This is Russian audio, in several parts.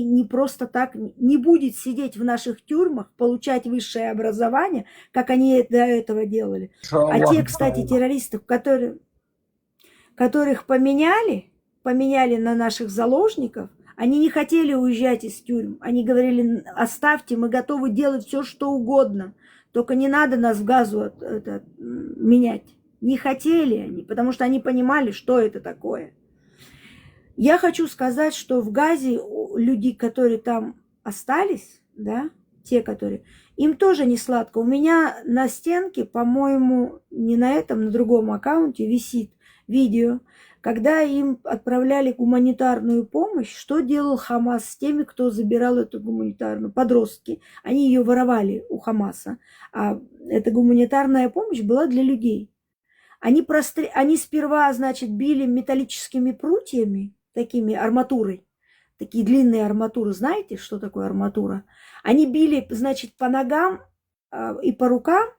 не просто так, не будет сидеть в наших тюрьмах, получать высшее образование, как они до этого делали. А те, кстати, террористов, которых поменяли на наших заложников, они не хотели уезжать из тюрьм. Они говорили, оставьте, мы готовы делать все, что угодно. Только не надо нас в газу менять. Не хотели они, потому что они понимали, что это такое. Я хочу сказать, что в Газе люди, которые там остались, да, те, которые, им тоже не сладко. У меня на стенке, по-моему, не на этом, на другом аккаунте висит видео, когда им отправляли гуманитарную помощь, что делал Хамас с теми, кто забирал эту гуманитарную, подростки. Они ее воровали у Хамаса, а эта гуманитарная помощь была для людей. Они сперва, значит, били металлическими прутьями, такими арматурой, такие длинные арматуры. Знаете, что такое арматура? Они били, значит, по ногам и по рукам,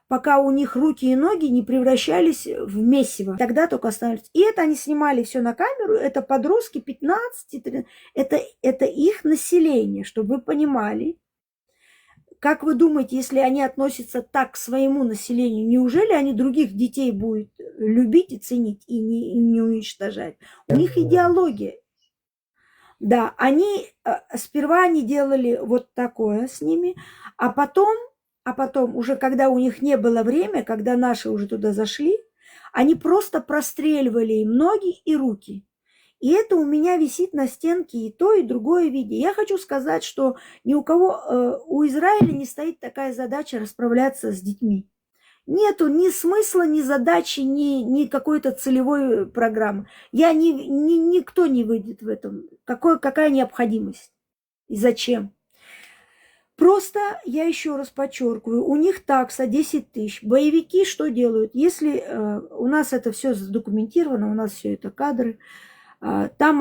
пока у них руки и ноги не превращались в месиво. Тогда только останавливались. И это они снимали все на камеру. Это подростки 15-13. Это их население, чтобы вы понимали. Как вы думаете, если они относятся так к своему населению, неужели они других детей будут любить и ценить и не уничтожать? У них идеология. Да, сперва они делали вот такое с ними, а потом уже когда у них не было времени, когда наши уже туда зашли, они просто простреливали им ноги и руки. И это у меня висит на стенке и то, и другое видео. Я хочу сказать, что ни у кого, у Израиля не стоит такая задача расправляться с детьми. Нету ни смысла, ни задачи, ни какой-то целевой программы. Никто не выйдет в этом. Какая необходимость? И зачем? Просто, я еще раз подчеркиваю, у них такса 10 тысяч. Боевики что делают? Если у нас это все задокументировано, у нас все это кадры, там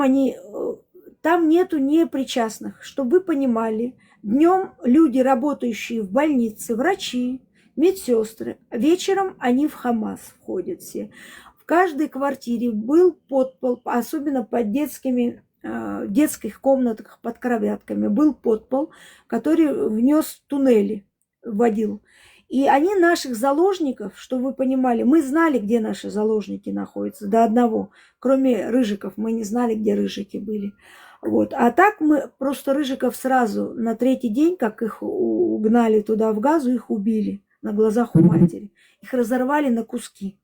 нету непричастных. Чтобы вы понимали, днем люди, работающие в больнице, врачи, медсестры, вечером они в Хамас входят все. В каждой квартире был подпол, особенно под детских комнатах под кроватками, был подпол, который внес туннели, вводил. И они наших заложников, чтобы вы понимали, мы знали, где наши заложники находятся, до одного. Кроме рыжиков, мы не знали, где рыжики были. Вот. А так мы просто рыжиков сразу на третий день, как их угнали туда в Газу, их убили на глазах у матери. Их разорвали на куски.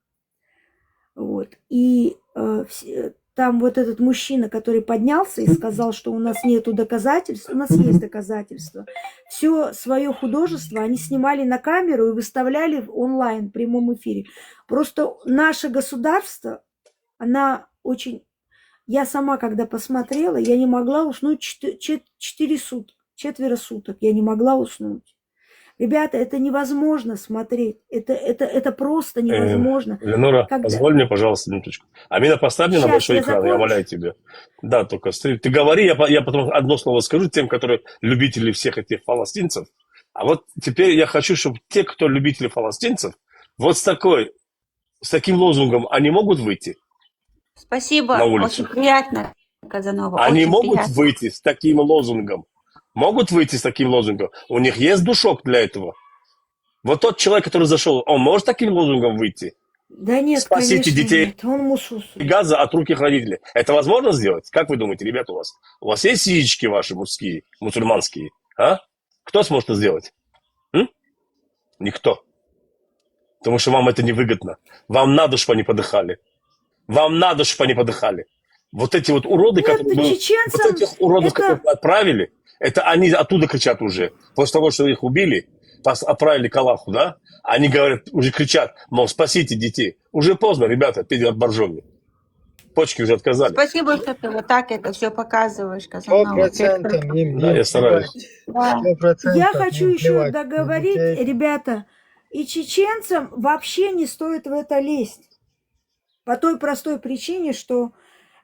Вот. И там вот этот мужчина, который поднялся и сказал, что у нас нету доказательств, у нас есть доказательства. Все свое художество они снимали на камеру и выставляли онлайн в прямом эфире. Просто наше государство, она очень... Я сама, когда посмотрела, я не могла уснуть 4 суток, 4 суток я не могла уснуть. Ребята, это невозможно смотреть. Это просто невозможно. Ленора, позволь мне, пожалуйста, минуточку. Амина, поставь мне на большой экран, я умоляю тебя. Да, только ты говори, я потом одно слово скажу тем, которые любители всех этих палестинцев. А вот теперь я хочу, чтобы те, кто любители палестинцев, вот с таким лозунгом, они могут выйти Спасибо, на улицу? очень приятно, Казанова. Они очень могут приятно. выйти с таким лозунгом? Могут выйти с таким лозунгом? У них есть душок для этого? Вот тот человек, который зашел, он может таким лозунгом выйти? Да нет, Спасите конечно, детей нет. Он мусус. Газа от рук их родителей. Это возможно сделать? Как вы думаете, ребята, у вас? У вас есть яички ваши мужские, мусульманские? А? Кто сможет это сделать? Никто. Потому что вам это невыгодно. Вам надо, чтобы они подыхали. Вам надо, чтобы они подыхали. Вот эти вот уроды, Нет, которые чеченцам вот этих уродов, это... которых отправили, это они оттуда кричат уже. После того, что их убили, отправили к Аллаху, да? Они говорят, уже кричат, мол, спасите детей. Уже поздно, ребята, перед Боржоми. Почки уже отказали. Спасибо, что ты вот так это все показываешь, Казанова. 100% им Да, я стараюсь. Да. 100% Я хочу им еще плевать на договорить, детей. ребята, и чеченцам вообще не стоит в это лезть. По той простой причине, что,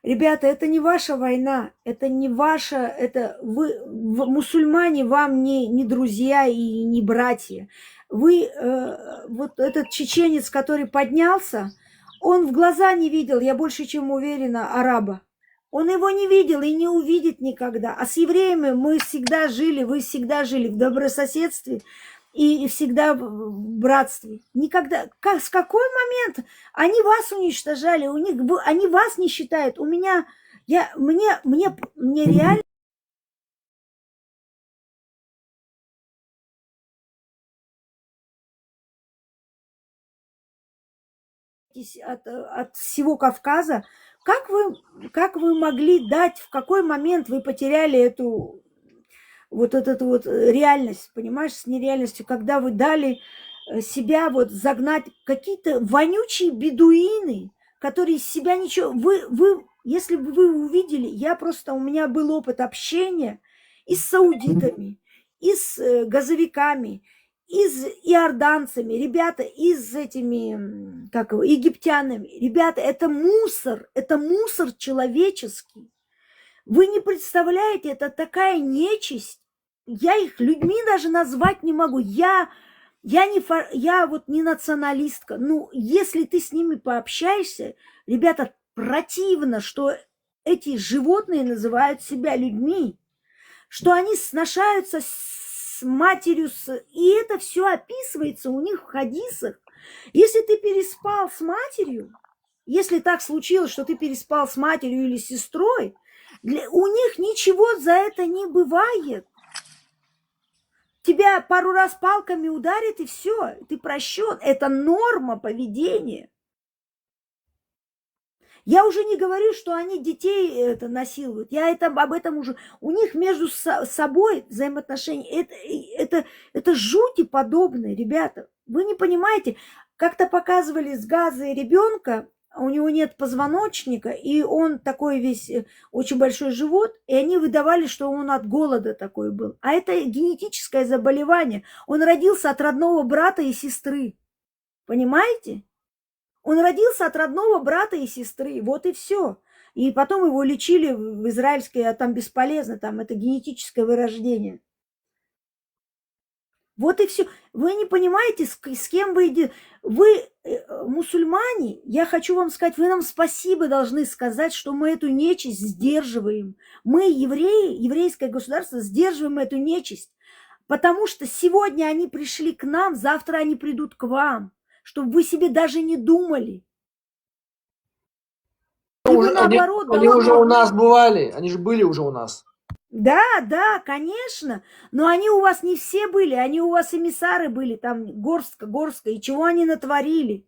ребята, это не ваша война, это не ваша, это мусульмане вам не друзья и не братья. Вы, вот этот чеченец, который поднялся, он в глаза не видел, я больше чем уверена, араба. Он его не видел и не увидит никогда. А с евреями мы всегда жили, вы всегда жили в добрососедстве и всегда в братстве. Никогда. С какой момент они вас уничтожали? Они вас не считают. Мне реально от всего Кавказа. Как вы могли дать, в какой момент вы потеряли эту реальность, понимаешь, с нереальностью, когда вы дали себя загнать какие-то вонючие бедуины, которые из себя ничего... Если бы вы увидели, у меня был опыт общения и с саудитами, и с газовиками, и с иорданцами, ребята, и с этими, египтянами. Ребята, это мусор человеческий. Вы не представляете, это такая нечисть. Я их людьми даже назвать не могу. Я не националистка. Ну, если ты с ними пообщаешься, ребята, противно, что эти животные называют себя людьми, что они сношаются с матерью, и это все описывается у них в хадисах. Если ты переспал с матерью, если так случилось, что ты переспал с матерью или с сестрой, у них ничего за это не бывает. Тебя пару раз палками ударит, и все, ты прощен. Это норма поведения. Я уже не говорю, что они детей это насилуют. Об этом уже... У них между собой взаимоотношения... Это жути подобное, ребята. Вы не понимаете. Как-то показывали с Газой ребенка, у него нет позвоночника, и он такой весь, очень большой живот, и они выдавали, что он от голода такой был. А это генетическое заболевание. Он родился от родного брата и сестры. Понимаете? Он родился от родного брата и сестры. Вот и все. И потом его лечили в израильской, а там бесполезно, там это генетическое вырождение. Вот и все. Вы не понимаете, с кем вы идете. Вы мусульмане, я хочу вам сказать, вы нам спасибо должны сказать, что мы эту нечисть сдерживаем. Мы, евреи, еврейское государство, сдерживаем эту нечисть. Потому что сегодня они пришли к нам, завтра они придут к вам. Чтобы вы себе даже не думали. Они уже у нас бывали, они же были уже у нас. Да, конечно. Но они у вас не все были, они у вас эмиссары были, там горстка. И чего они натворили?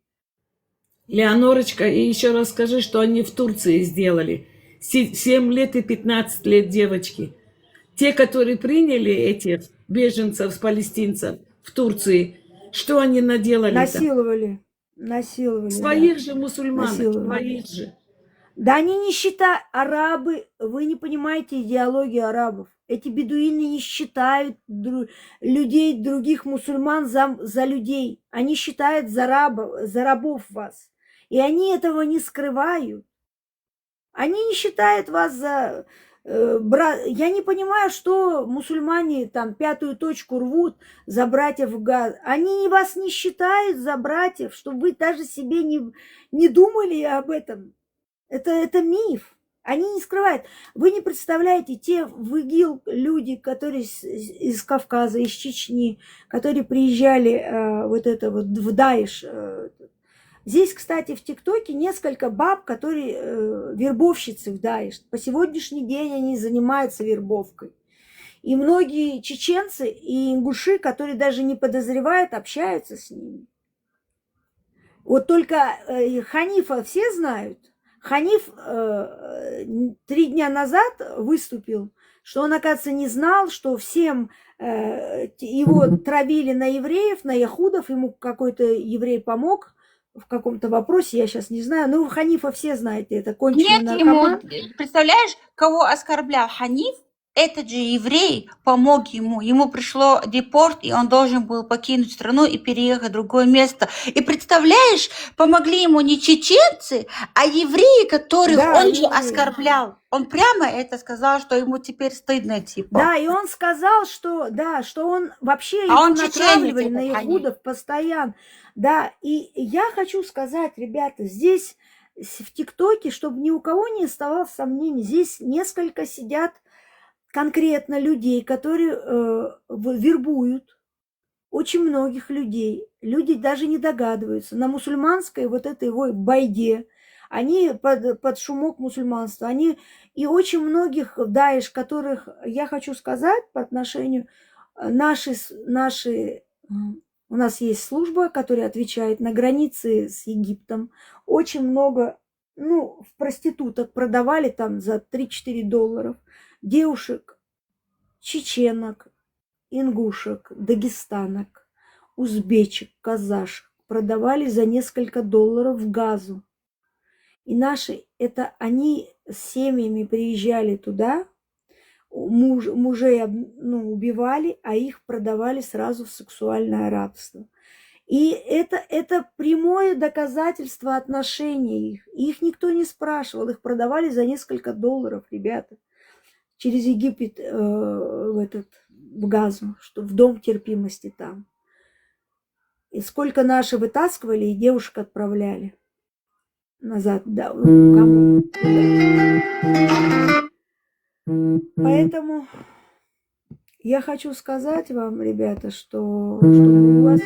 Леонорочка, и еще раз скажи, что они в Турции сделали. 7 лет и 15 лет девочки. Те, которые приняли этих беженцев, с палестинцев в Турции, что они наделали? Насиловали. Своих да. же мусульман, своих же. Да они не считают, арабы, вы не понимаете идеологию арабов. Эти бедуины не считают людей, других мусульман за людей. Они считают за рабов вас. И они этого не скрывают. Они не считают вас за... Я не понимаю, что мусульмане там 5-ю точку рвут за братьев в Газ. Они вас не считают за братьев, чтобы вы даже себе не думали об этом. Это миф. Они не скрывают. Вы не представляете, те в ИГИЛ люди, которые из Кавказа, из Чечни, которые приезжали в Даиш. Здесь, кстати, в ТикТоке несколько баб, которые вербовщицы в Даиш. По сегодняшний день они занимаются вербовкой. И многие чеченцы и ингуши, которые даже не подозревают, общаются с ними. Вот только Ханифа все знают. Ханиф 3 дня назад выступил, что он, оказывается, не знал, что всем его травили на евреев, на яхудов, ему какой-то еврей помог в каком-то вопросе, я сейчас не знаю, но Ханифа все знаете, это конченый наркоман. Представляешь, кого оскорблял Ханиф? Этот же еврей помог ему пришло депорт, и он должен был покинуть страну и переехать в другое место. И представляешь, помогли ему не чеченцы, а евреи, которых он же оскорблял. Он прямо это сказал, что ему теперь стыдно, типа. Да, и он сказал, что он вообще его натравливали на яхудов постоянно. Да, и я хочу сказать, ребята, здесь в ТикТоке, чтобы ни у кого не оставалось сомнений. Здесь несколько сидят конкретно людей, которые вербуют очень многих людей. Люди даже не догадываются. На мусульманской вот этой его байде, они под шумок мусульманства, они и очень многих Даиш, которых, я хочу сказать, по отношению наши у нас есть служба, которая отвечает на границе с Египтом. Очень много, в проституток продавали там за 3-4 долларов. Девушек, чеченок, ингушек, дагестанок, узбечек, казашек продавали за несколько долларов в Газу. И они с семьями приезжали туда, мужей убивали, а их продавали сразу в сексуальное рабство. И это прямое доказательство отношений их. Их никто не спрашивал, их продавали за несколько долларов, ребята, через Египет в Газу, в дом терпимости там. И сколько наши вытаскивали, и девушек отправляли назад, да, кому. Поэтому я хочу сказать вам, ребята, что чтобы у вас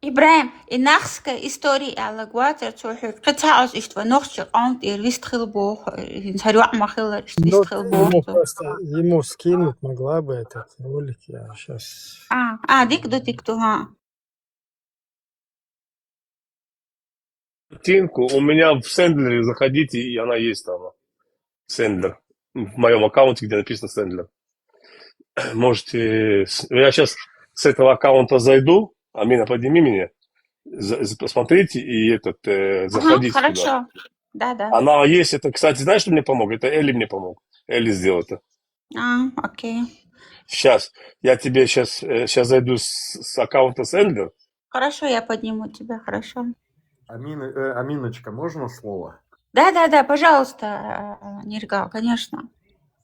Ibrahim, in nachtske historie alle guater zohut. Kataos is het nog zo aan die wistgelboog. In Sarua Machiller is Ну, wistgelboog. ему скинуть могла бы этот ролик, я сейчас... Дикду, ха. Картинку у меня в Сендлере заходите, и она есть там. Сендлер. В моем аккаунте, где написано Сендлер. Можете... Я сейчас с этого аккаунта зайду. Амина, подними меня. Посмотрите и заходите туда. Хорошо. Да. Она есть. Это, кстати, знаешь, что мне помог? Это Элли мне помог. Элли сделал это. Окей. Сейчас. Я тебе сейчас зайду с аккаунта Сендлер. Хорошо, я подниму тебя, хорошо. Аминочка, можно слово? Да, пожалуйста, Ниргал, конечно.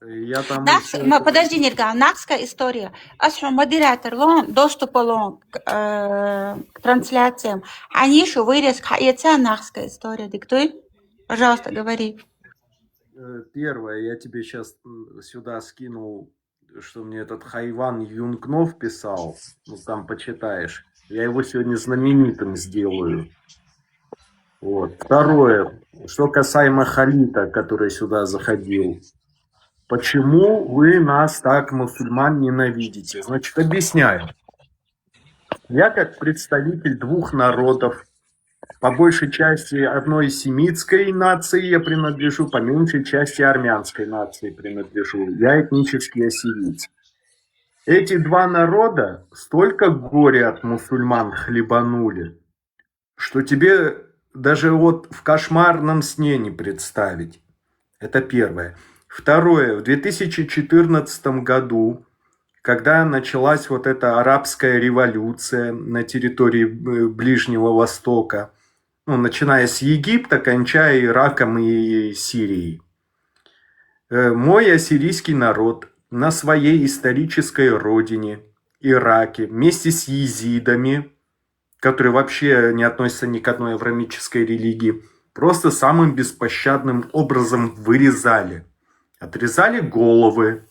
Я там Подожди, Ниргал, нахская история. Асху модератор лон, доступ к трансляциям. Они еще вырез, яйца нахская история. Диктуй, пожалуйста, говори. Первое, я тебе сейчас сюда скинул, что мне этот Хайван Юнгнов писал. Там почитаешь. Я его сегодня знаменитым сделаю. Вот. Второе, что касаемо Халита, который сюда заходил. Почему вы нас так, мусульман, ненавидите? Значит, объясняю. Я как представитель двух народов, по большей части одной семитской нации я принадлежу, по меньшей части армянской нации принадлежу. Я этнический ассирийц. Эти два народа столько горя от мусульман хлебанули, что тебе даже вот в кошмарном сне не представить. Это первое. Второе. В 2014 году, когда началась вот эта арабская революция на территории Ближнего Востока, начиная с Египта, кончая Ираком и Сирией, мой ассирийский народ на своей исторической родине, Ираке, вместе с езидами, которые вообще не относятся ни к одной авраамической религии, просто самым беспощадным образом вырезали. Отрезали головы.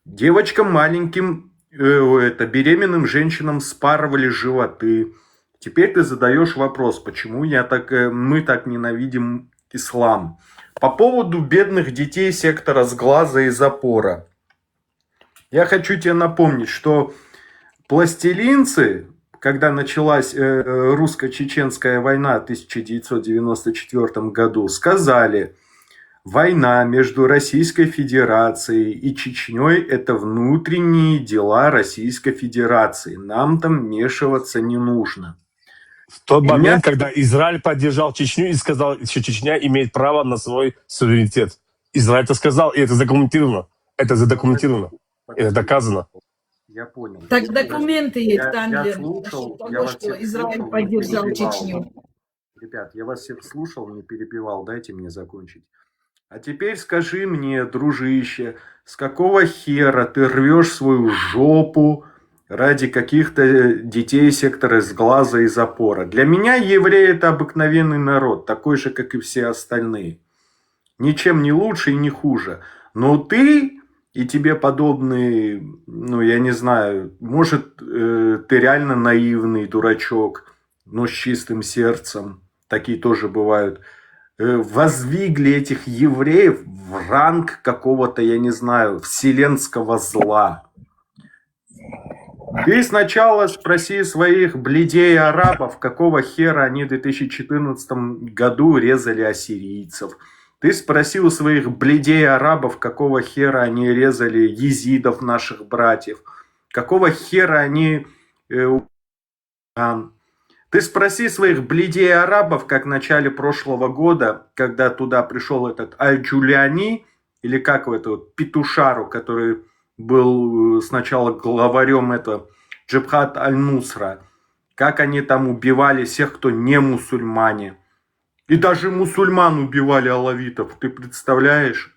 Девочкам маленьким, беременным женщинам спарывали животы. Теперь ты задаешь вопрос, почему мы так ненавидим ислам. По поводу бедных детей сектора Сглаза и Запора. Я хочу тебе напомнить, что пластилинцы, когда началась русско-чеченская война в 1994 году, сказали: война между Российской Федерацией и Чечней – это внутренние дела Российской Федерации. Нам там вмешиваться не нужно. В тот момент, когда Израиль поддержал Чечню и сказал, что Чечня имеет право на свой суверенитет. Израиль это сказал, и это задокументировано. Это задокументировано. Это доказано. Я понял. Так документы есть, Танлер, слушал, того, что Израиль поддержал Чечню. Ребят, я вас всех слушал, не перебивал, дайте мне закончить. А теперь скажи мне, дружище, с какого хера ты рвешь свою жопу, ради каких-то детей сектора из глаза и запора. Для меня евреи это обыкновенный народ, такой же, как и все остальные. Ничем не лучше и не хуже. Но ты и тебе подобные, ну я не знаю, может ты реально наивный дурачок, но с чистым сердцем, такие тоже бывают, воздвигли этих евреев в ранг какого-то, я не знаю, вселенского зла. Ты сначала спроси своих бледей арабов, какого хера они в 2014 году резали ассирийцев. Ты спроси у своих бледей арабов, какого хера они резали езидов, наших братьев. Какого хера они... Ты спроси своих бледей арабов, как в начале прошлого года, когда туда пришел этот Аль-Джулиани, или как в эту Петушару, который был сначала главарем этого Джабхат Аль-Нусра. Как они там убивали всех, кто не мусульмане. И даже мусульман убивали алавитов. Ты представляешь?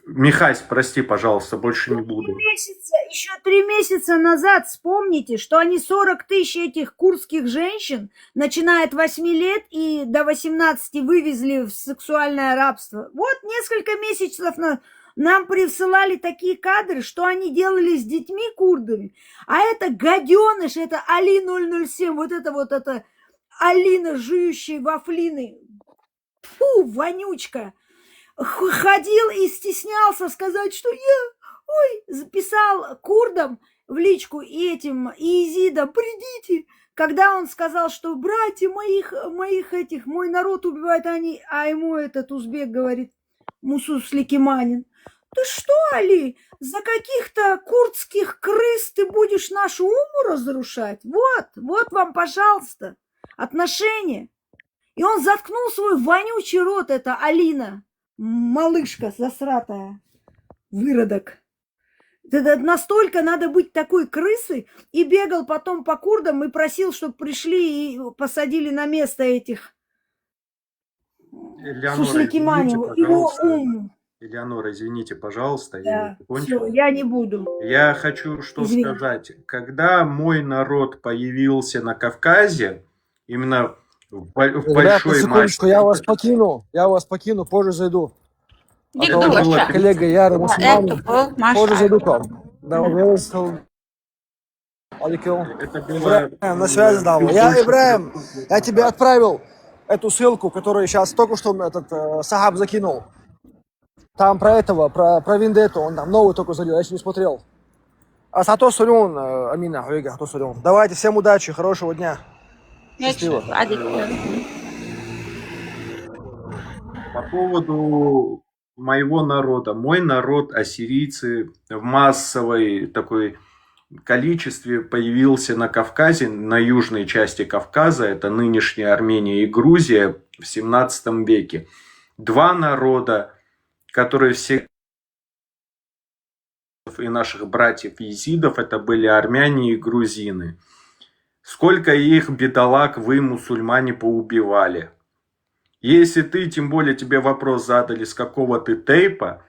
Михась, прости, пожалуйста, больше не буду. Еще 3 месяца назад вспомните, что они 40 тысяч этих курдских женщин, начиная от 8 лет и до 18, вывезли в сексуальное рабство. Вот несколько месяцев нам присылали такие кадры, что они делали с детьми курдами. А это гаденыш, это Али 007, вот это Алина, жующая вафлины. Фу, вонючка. Ходил и стеснялся сказать, что я, записал курдам в личку и этим, и езидам, придите. Когда он сказал, что братья моих этих, мой народ убивает они, а ему этот узбек говорит, Мусус Ликиманин, ты что, Али, за каких-то курдских крыс ты будешь нашу уму разрушать? Вот вам, пожалуйста, отношения. И он заткнул свой вонючий рот, это Алина, малышка засратая, выродок. Это настолько надо быть такой крысой. И бегал потом по курдам и просил, чтобы пришли и посадили на место этих Сусликимани. Его ум. Элеонора, извините, пожалуйста, я Да, не закончил. все, я не буду. Я хочу что Извините. сказать. Когда мой народ появился на Кавказе, именно в Ребят, на большой секундочку, массе, я вас покину, позже зайду. А это то Виктор, было коллега Яра мусульманин, это был позже Маша. зайду к вам. Да, Аликел. это было Ибраим, на связи, да. Я, Ибраим, я тебе отправил эту ссылку, которую сейчас только что этот Сахаб закинул. Там про этого, про Вендетту, он там новый только залил, я еще не смотрел. А Сато Сурюн, Амина, Хуига, Сато Сурюн. Давайте, всем удачи, хорошего дня. Счастливо. по поводу моего народа. Мой народ, ассирийцы, в массовой такой количестве появился на Кавказе, на южной части Кавказа, это нынешняя Армения и Грузия, в 17 веке. Два народа, которые все и наших братьев-езидов, это были армяне и грузины. Сколько их, бедолаг, вы, мусульмане, поубивали. Если ты, тем более тебе вопрос задали, с какого ты тейпа,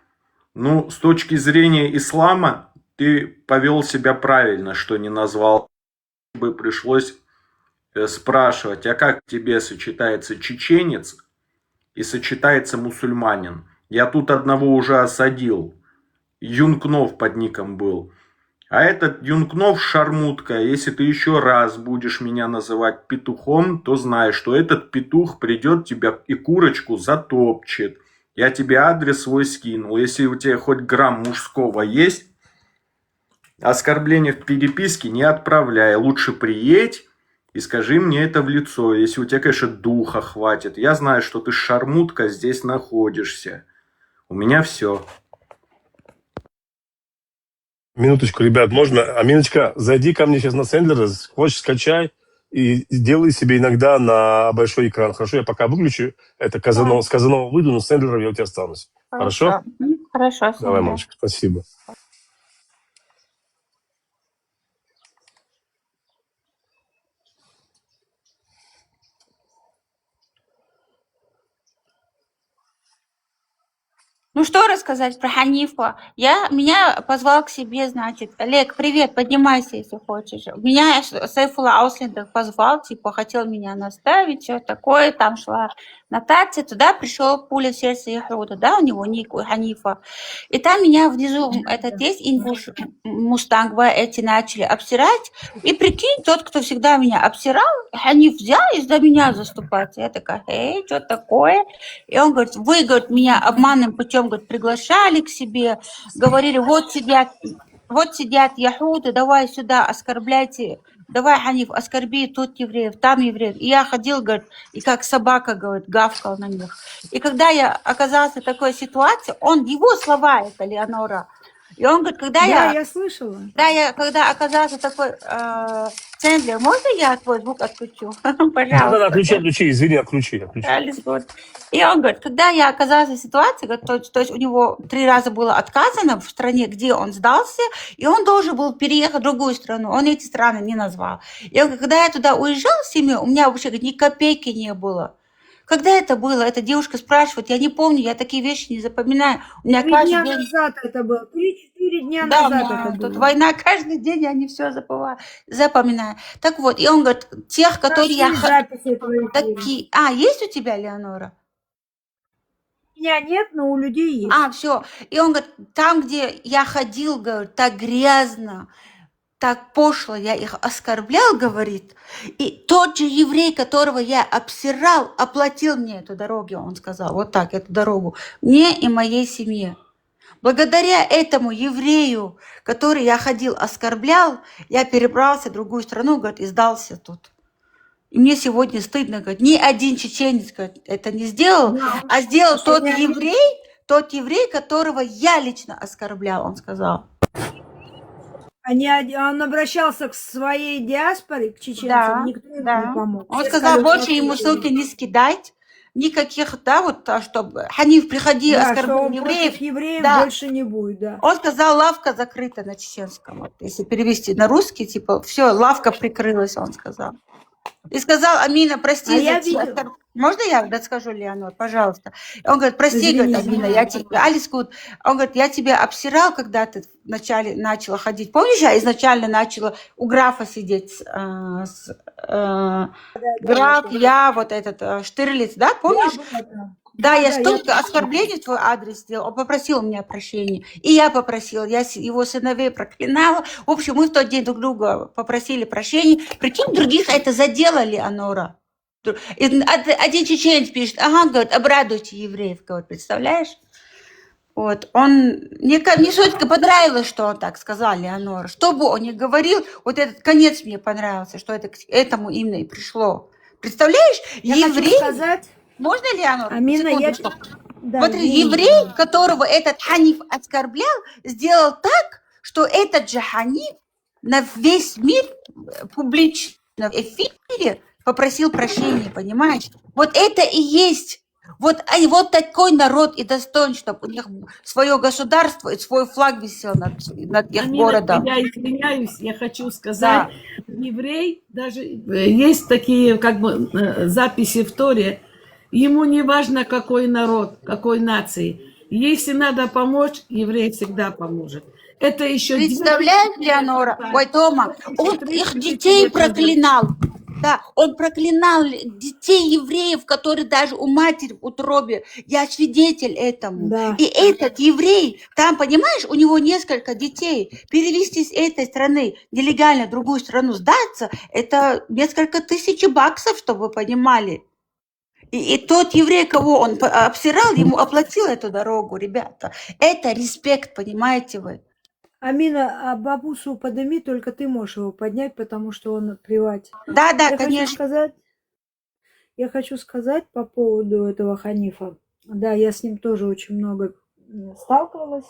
ну, с точки зрения ислама, ты повел себя правильно, что не назвал. Бы пришлось спрашивать, а как тебе сочетается чеченец и сочетается мусульманин? Я тут одного уже осадил. Юнкнов под ником был. А этот Юнкнов шармутка. Если ты еще раз будешь меня называть петухом, то знай, что этот петух придет тебя и курочку затопчет. Я тебе адрес свой скинул. Если у тебя хоть грамм мужского есть, оскорбление в переписке не отправляй. Лучше приедь и скажи мне это в лицо. Если у тебя, конечно, духа хватит. Я знаю, что ты шармутка здесь находишься. У меня все. Минуточку, ребят, можно? Аминочка, зайди ко мне сейчас на Сендлера, хочешь, скачай и сделай себе иногда на большой экран. Хорошо, я пока выключу. Это Казанова, с Казанова выйду, но с Сендлером я у тебя останусь. Хорошо? Хорошо. Давай, мальчик, спасибо. Ну, что рассказать про Ханифа? Меня позвал к себе, значит, Олег, привет, поднимайся, если хочешь. Меня Сайфулла Ауслендер позвал, типа, хотел меня наставить, что такое, там шла нотация, туда пришел пуля в сердце Яхуда, да, у него ник, у Ханифа. И там меня внизу, этот есть инбуш Мустангва, эти начали обсирать. И прикинь, тот, кто всегда меня обсирал, Ханиф взял и за меня заступаться. Я такая, эй, что такое? И он говорит, вы, говорит, меня обманным путем, говорит, приглашали к себе, говорили, вот сидят яхуды, давай сюда, оскорбляйте, давай, Ханиф, оскорби тут евреев, там евреев. И я ходил, говорит, и как собака, говорит, гавкал на них. И когда я оказался в такой ситуации, его слова, это Леонора, и он говорит, Да, я слышала. когда оказался такой Цендлер, можно я твой звук отключу? Да-да-да, Пожалуйста. отключи, извини, отключи. И он говорит, когда я оказался в ситуации, говорит, то есть у него 3 раза было отказано в стране, где он сдался, и он должен был переехать в другую страну. Он эти страны не назвал. И он говорит, когда я туда уезжал с семьей, у меня вообще говорит, ни копейки не было. Когда это было? Эта девушка спрашивает, я не помню, я такие вещи не запоминаю. У меня 3 каждый дня день... назад это было. 3-4 дня Да, назад это тут было. война каждый день, я не все запоминаю. Так вот, и он говорит, тех, которые я... Записи этого эфира. Такие... есть у тебя, Леонора? У меня нет, но у людей есть. Все. И он говорит, там, где я ходил, говорит, так грязно, так пошло, я их оскорблял, говорит. И тот же еврей, которого я обсирал, оплатил мне эту дорогу, он сказал, вот так, эту дорогу, мне и моей семье. Благодаря этому еврею, который я ходил, оскорблял, я перебрался в другую страну, говорит, и сдался тут. И мне сегодня стыдно, говорит, ни один чеченец, говорит, это не сделал, а сделал тот еврей, которого я лично оскорблял, он сказал. Он обращался к своей диаспоре, к чеченцам, никто ему не помог. Он Все сказал, сказали, больше ему ссылки не скидать, никаких, чтобы Ханиф, приходи, да, оскорбил что евреев. евреев Да. больше не будет, да. Он сказал, лавка закрыта на чеченском. Вот, если перевести на русский, типа, все, лавка прикрылась, он сказал. И сказал, Амина, прости. Можно я расскажу, Леонор, пожалуйста? Он говорит, прости, говорит, Амина, Алис Гуд. Он говорит, я тебя обсирал, когда ты вначале начала ходить. Помнишь, я изначально начала у графа сидеть граф, я, вот этот Штирлиц, да, помнишь? Да, я столько оскорблений в твой адрес сделал. Он попросил у меня прощения. И я попросила. Я его сыновей проклинала. В общем, мы в тот день друг друга попросили прощения. Прикинь, других это задело, Леонора. Один чеченец пишет, говорит, обрадуйте евреев, говорит, представляешь? Вот, мне все-таки понравилось, что он так сказал, Леонора. Что бы он ни говорил, вот этот конец мне понравился, что это к этому именно и пришло. Представляешь, еврей... Можно, Леонора? Амина, Смотри, еврей, которого этот Ханиф оскорблял, сделал так, что этот же Ханиф на весь мир публично в эфире попросил прощения, понимаешь? Вот это и есть. Вот такой народ и достоин, чтобы у них свое государство и свой флаг висел над их городом. Я извиняюсь, я хочу сказать, еврей, даже есть такие записи в Торе, ему не важно, какой народ, какой нации. Если надо помочь, еврей всегда поможет. Это еще... Представляешь, Леонора? Ой, Тома, он их детей проклинал. Да, он проклинал детей евреев, которые даже у матери в утробе. Я свидетель этому. Да. И этот еврей, там, понимаешь, у него несколько детей. Перевести с этой страны нелегально в другую страну сдаться, это несколько тысяч баксов, чтобы вы понимали. И тот еврей, кого он обсирал, ему оплатил эту дорогу, ребята. Это респект, понимаете вы? Амина, бабусу подними, только ты можешь его поднять, потому что он приват. Да, конечно. Я хочу сказать по поводу этого Ханифа. Да, я с ним тоже очень много сталкивалась.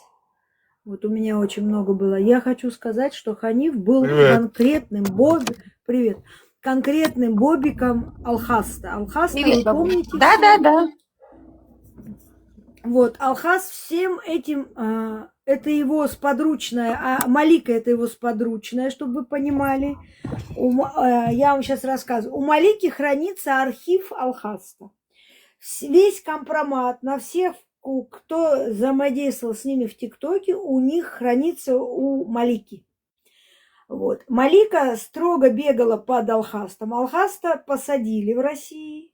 Вот у меня очень много было. Я хочу сказать, что Ханиф был конкретным бобиком Алхаста. Алхаста, вы помните? Да. Вот, Алхас всем этим, это его сподручное, а Малика это его сподручное, чтобы вы понимали. Я вам сейчас рассказываю. У Малики хранится архив Алхаста. Весь компромат на всех кто взаимодействовал с ними в ТикТоке, у них хранится у Малики. Вот. Малика строго бегала под Алхастом. Алхаста посадили в России.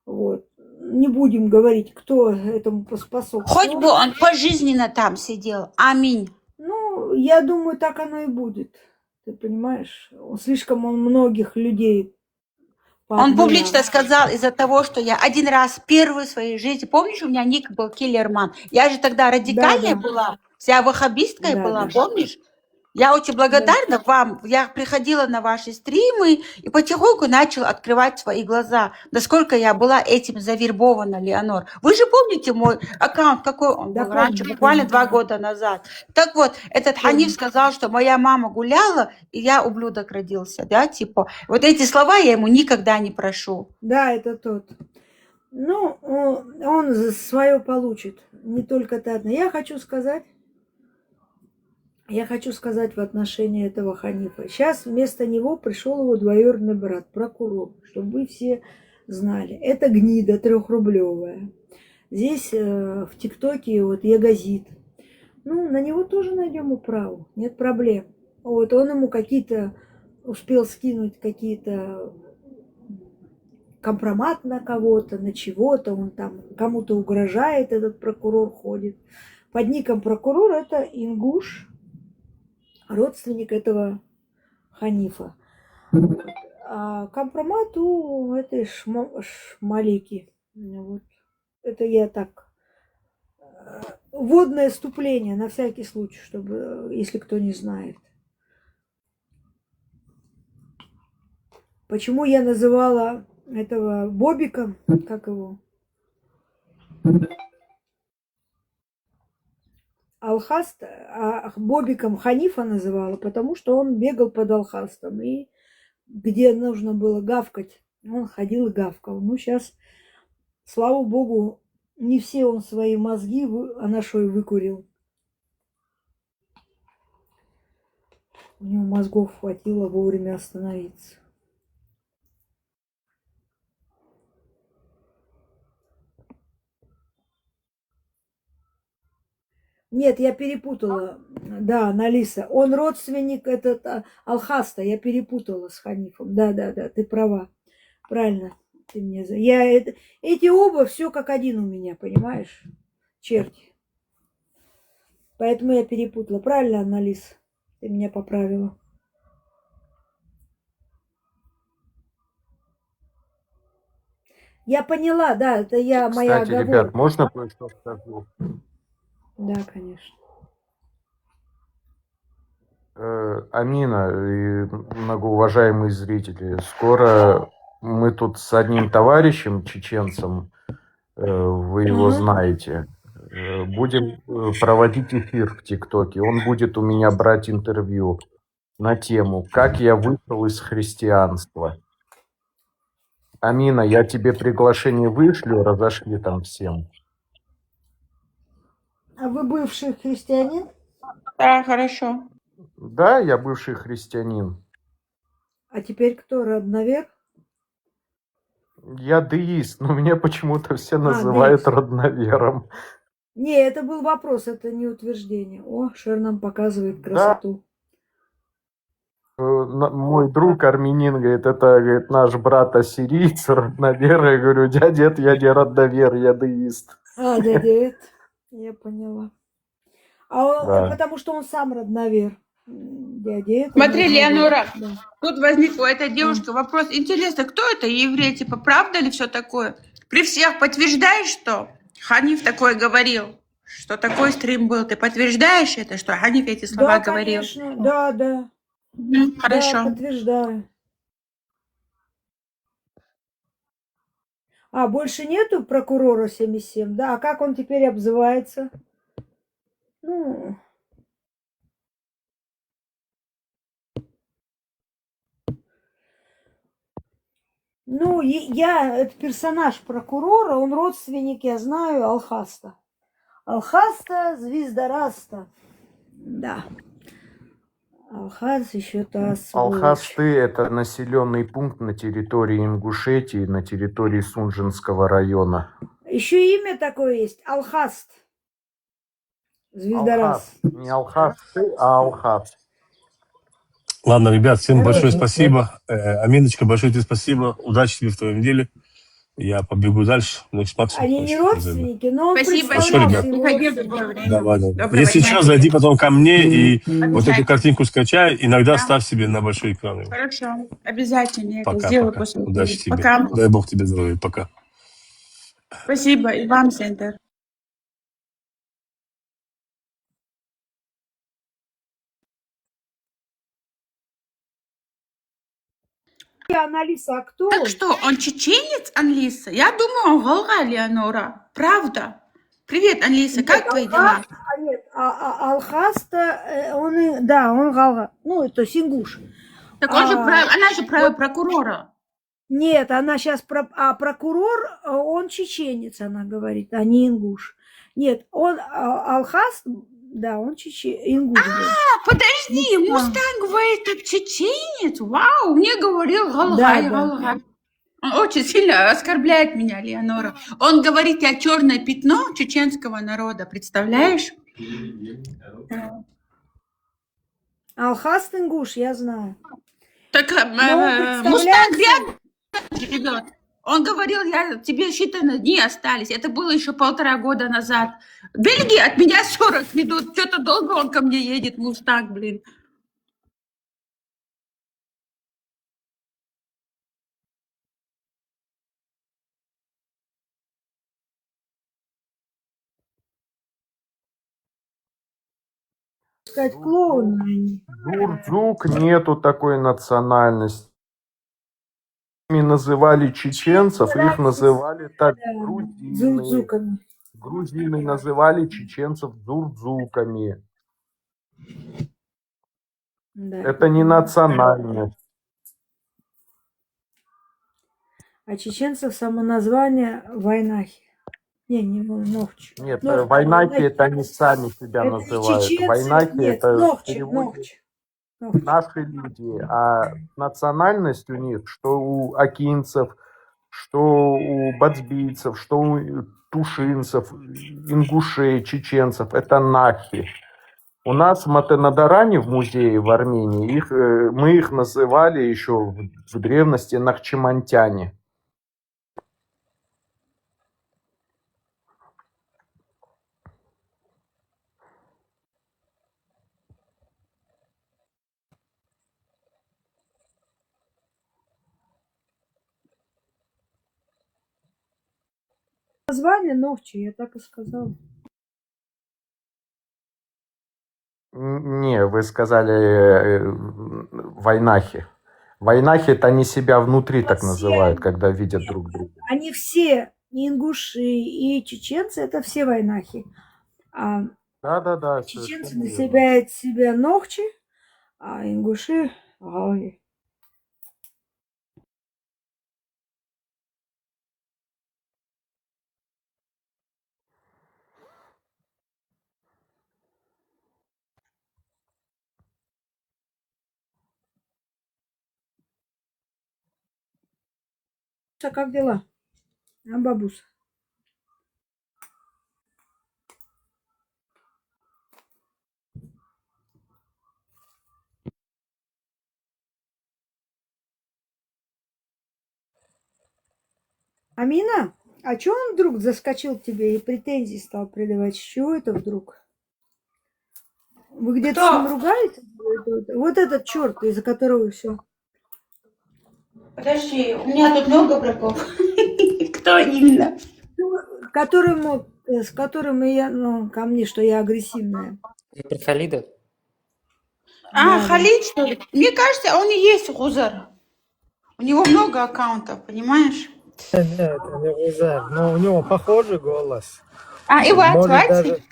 Вот. Не будем говорить, кто этому Хоть поспособствовал. бы он пожизненно там сидел. Аминь. Ну, я думаю, так оно и будет. Ты понимаешь? Слишком он многих людей Он пообменял. публично сказал из-за того, что я один раз первый в своей жизни, помнишь, у меня ник был Киллерман. Я же тогда радикальная Да. была, вся ваххабисткой Да, была, да. помнишь? Я очень благодарна вам. Я приходила на ваши стримы и потихоньку начала открывать свои глаза, насколько я была этим завербована, Леонор. Вы же помните мой аккаунт, какой он Да, был раньше, помню, буквально помню. 2 года назад. Так вот, этот Ханиф сказал, что моя мама гуляла, и я ублюдок родился, да, типа. Вот эти слова я ему никогда не прошу. Да, это тот. Ну, он свое получит. Не только ты одна. Я хочу сказать в отношении этого Ханифа. Сейчас вместо него пришел его двоюродный брат, прокурор, чтобы вы все знали. Это гнида трехрублевая. Здесь в ТикТоке вот Ягозит. Ну, на него тоже найдем управу, нет проблем. Вот он ему успел скинуть какие-то компромат на кого-то, на чего-то, он там кому-то угрожает, этот прокурор ходит. Под ником прокурор это Ингуш, родственник этого Ханифа. А компромат у этой Шмалики. Вот. Это я так. Вводное вступление на всякий случай, чтобы, если кто не знает. Почему я называла этого Бобиком, как его? Алхаст, а Бобиком Ханифа называла, потому что он бегал под Алхастом. И где нужно было гавкать, он ходил и гавкал. Ну, сейчас, слава богу, не все он свои мозги анашой выкурил. У него мозгов хватило вовремя остановиться. Нет, я перепутала. Да, Аналиса. Он родственник этот Алхаста. Я перепутала с Ханифом. Да, ты права. Правильно. Ты мне эти оба все как один у меня, понимаешь? Черти. Поэтому я перепутала. Правильно, Аналиса? Ты меня поправила. Я поняла, да, это моя Кстати, оговорка. ребят, можно кое-что скажу? Да, конечно. Амина и многоуважаемые зрители, скоро мы тут с одним товарищем, чеченцем, вы его знаете, будем проводить эфир в ТикТоке. Он будет у меня брать интервью на тему «Как я вышел из христианства». Амина, я тебе приглашение вышлю, разошли там всем. А вы бывший христианин? Да, хорошо. Да, я бывший христианин. А теперь кто, родновер? Я деист, но меня почему-то все называют деист. родновером. Не, это был вопрос, это не утверждение. О, Шер нам показывает красоту. Мой друг армянин говорит, это говорит, наш брат ассирийц, родновер. Я говорю, дядя, я не родновер, я деист. Дядя, я поняла. Да. Потому что он сам родновер. Дядя, Смотри, Леонора, да. тут возник у этой девушки вопрос. Интересно, кто это, еврей? Типа, правда ли все такое? При всех подтверждаешь, что Ханиф такое говорил? Что такой стрим был? Ты подтверждаешь это, что Ханиф эти слова Да, говорил? конечно, да. Хорошо. Да, подтверждаю. А, больше нету прокурора 77, да? А как он теперь обзывается? Это персонаж прокурора, он родственник, я знаю, Алхаста. Алхаста, звездораста. Да. Алхаз еще та сволочь. Алхасты – это населенный пункт на территории Ингушетии, на территории Сунжинского района. Еще имя такое есть. Алхаст. Звездораз. Алхас. Не Алхас ты, а Алхас. Ладно, ребят, всем большое Хороший. спасибо. Аминочка, большое тебе спасибо. Удачи тебе в твоем деле. Я побегу дальше. Ну, смотрим. Они не родственники, но он Спасибо, представлялся ребят. его приходи в родственником. другое время. Давай, давай. Доброго Если дня что, тебе. зайди потом ко мне и вот эту Обязательно. картинку скачай. Иногда Да. ставь себе на большой экран. Хорошо, обязательно я это Пока, сделаю пока. после Удачи эфира. тебе. Пока. Дай Бог тебе здоровья. Пока. Спасибо, и вам, Сендер. Аналиса, а кто Так он? что, он чеченец, Анлиса? Я думаю, он Голга, Леонора. Правда? Привет, Анлиса, Нет, как твои дела? Алхаст, нет, Алхаста, да, он Галга, ну, это Сингуш. Так он же, А, она же вот прокурора. нет, она сейчас, прокурор, он чеченец, она говорит, а не ингуш. Нет, он Алхаст, да, он ингуш был. Подожди, Ну, Мустанг говорит, как чеченец? Вау, мне говорил Голга, да, и да. Голга. Он очень сильно оскорбляет меня, Леонора. Он говорит, я черное пятно чеченского народа, представляешь? Алхаст ингуш, я знаю. Так Но он Мустанг представляется, рядом живет. Он говорил, тебе считанные дни остались. Это было еще 1,5 года назад. Бельгия от меня 40 минут. Что-то долго он ко мне едет, Мустанг, блин. сказать, клоуны они. Зурцук нету такой национальности. Ими называли чеченцев, их называли так Да, грузины. зурцуками. Грузины называли чеченцев зурцуками. Да. Это не национальность. А чеченцев само название Вайнахи. Не Нохчи. Нет, Нохчи, вайнаки это они сами себя это не называют. чеченцы, Вайнаки нет, это в Нохчи, переводе Нохчи. наши люди, а национальность у них, что у акинцев, что у бацбийцев, что у тушинцев, ингушей, чеченцев, это нахи. У нас в Матенадаране в музее в Армении мы их называли еще в древности нахчимантяне. Название Нохчи, я так и сказала. Не, вы сказали вайнахи. Вайнахи это они себя внутри так называют, когда видят друг друга. Они все, и ингуши, и чеченцы, это все вайнахи. А Да, чеченцы совершенно верно. называют себя Нохчи, а ингуши Галги. А как дела? А бабусь? Амина, а чё он вдруг заскочил к тебе и претензии стал предавать? С чего это вдруг? Вы где-то с ним Кто? ругаетесь? Вот этот черт, из-за которого все. Подожди, у меня тут много врагов. Кто именно? С которым я, ко мне, что я агрессивная. Про Халида? Да. Халид, что ли? Мне кажется, он и есть Гузар. У него много аккаунтов, понимаешь? Нет, это не Гузар, но у него похожий голос. Его Может отвадить?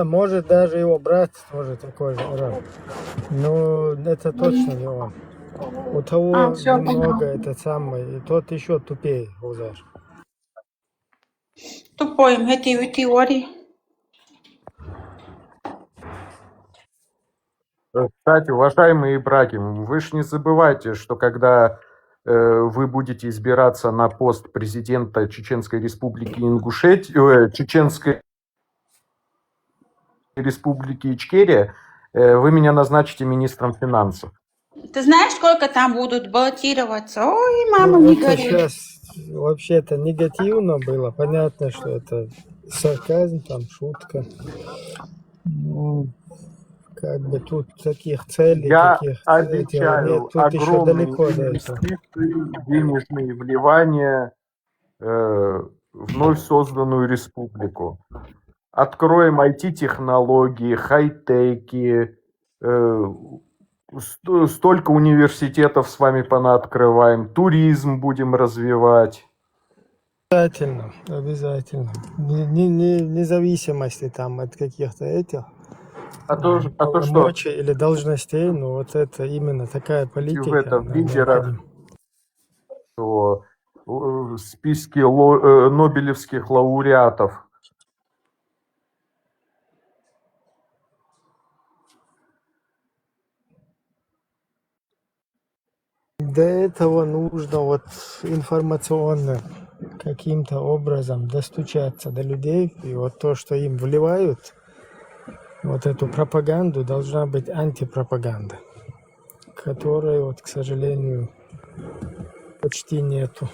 может даже его брат тоже такой же араб. Но это точно не он. У того всё, немного этот самый, и тот еще тупее Гузар. Тупой, эти теории. Кстати, уважаемые братья, вы же не забывайте, что когда вы будете избираться на пост президента Чеченской Республики Ингушетия, Чеченской Республики Ичкерия, вы меня назначите министром финансов. Ты знаешь, сколько там будут баллотироваться? Ой, мама, Ну, не это горюй. сейчас вообще-то негативно было. Понятно, что это сарказм, там шутка. Ну, как бы тут таких целей, Я таких этого обещаю нет. Тут еще огромные далеко до этого. инвестиции, денежные вливания в вновь созданную республику. Откроем IT-технологии, хай-теки, столько университетов с вами понаоткрываем, туризм будем развивать. Обязательно, обязательно. Независимости там от каких-то этих А то что полномочий или должностей, ну вот это именно такая политика. в этом она лидерах, необходима. что в списке нобелевских лауреатов До этого нужно вот информационно каким-то образом достучаться до людей. И вот то, что им вливают, вот эту пропаганду, должна быть антипропаганда, которой, вот, к сожалению, почти нету.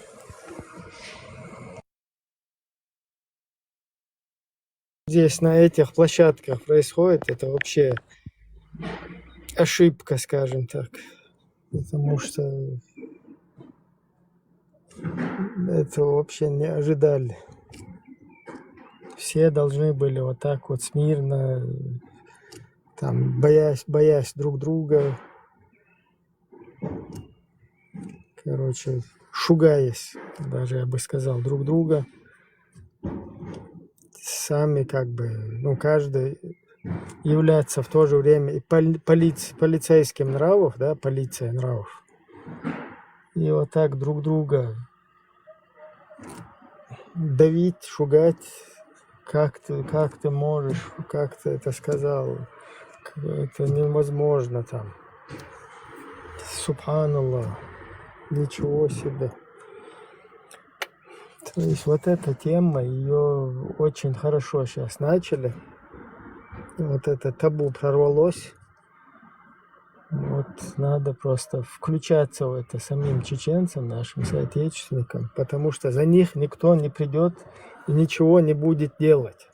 Здесь на этих площадках происходит, это вообще ошибка, скажем так. Потому что это вообще не ожидали. Все должны были вот так вот смирно, там, боясь друг друга, короче, шугаясь, даже я бы сказал, друг друга, сами как бы, ну, каждый являться в то же время и полицейским нравов, да, полиция нравов. И вот так друг друга давить, шугать, как ты можешь, как ты это сказал, это невозможно там. Субханаллах, ничего себе. То есть вот эта тема, ее очень хорошо сейчас начали. Вот это табу прорвалось. Вот надо просто включаться в это самим чеченцам, нашим соотечественникам, потому что за них никто не придет и ничего не будет делать.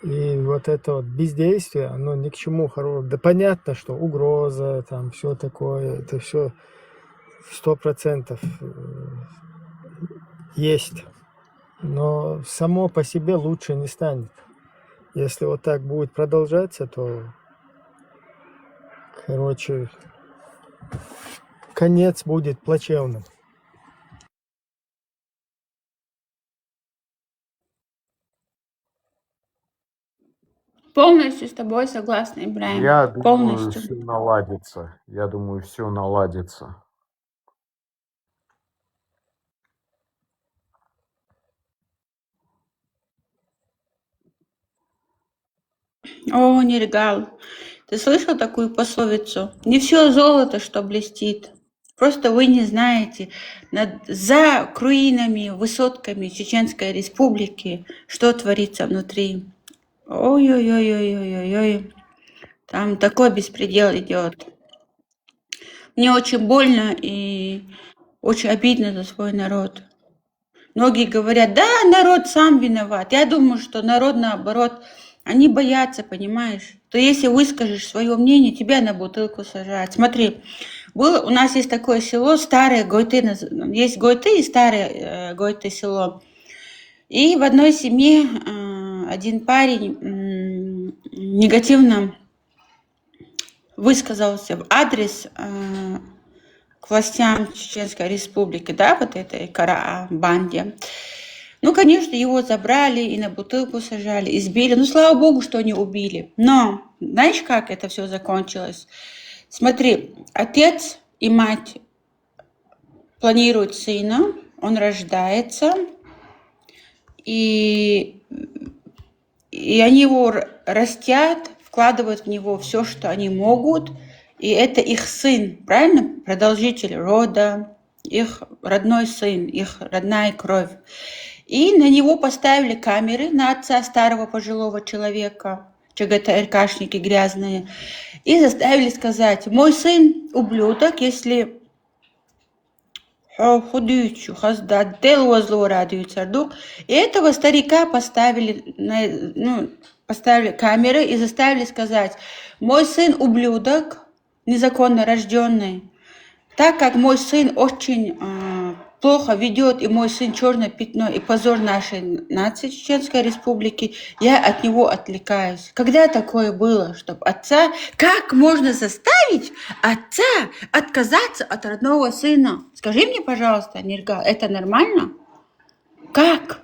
И вот это вот бездействие, оно ни к чему хорошему. Да понятно, что угроза, там все такое, это все 100% есть. Но само по себе лучше не станет. Если вот так будет продолжаться, то, короче, конец будет плачевным. Полностью с тобой согласна, Ибраим. я думаю, Полностью. все наладится. Я думаю, все наладится. О, Нергал, ты слышал такую пословицу? Не все золото, что блестит. Просто вы не знаете, за руинами, высотками Чеченской Республики, что творится внутри. Ой-ой-ой-ой-ой-ой. Там такой беспредел идет. Мне очень больно и очень обидно за свой народ. Многие говорят, да, народ сам виноват. Я думаю, что народ, наоборот, они боятся, понимаешь? То если выскажешь свое мнение, тебя на бутылку сажают. Смотри, у нас есть такое село, старое Гойты, есть Гойты и старое Гойты село. И в одной семье один парень негативно высказался в адрес к властям Чеченской Республики, да, вот этой банде. Ну, конечно, его забрали и на бутылку сажали, избили. Ну, слава богу, что не убили. Но знаешь, как это все закончилось? Смотри, отец и мать планируют сына, он рождается, и они его растят, вкладывают в него все, что они могут, и это их сын, правильно? Продолжитель рода, их родной сын, их родная кровь. И на него поставили камеры, на отца старого пожилого человека, ЧГТРКшники грязные, и заставили сказать: мой сын ублюдок, если худючу, хаздат, дело зло радует сардук. И этого старика поставили, поставили камеры и заставили сказать: мой сын ублюдок, незаконно рожденный, так как мой сын очень плохо ведет, и мой сын черное пятно и позор нашей нации Чеченской Республики, я от него отвлекаюсь. Когда такое было, чтобы отца... Как можно заставить отца отказаться от родного сына? Скажи мне, пожалуйста, Ниргал, это нормально? Как?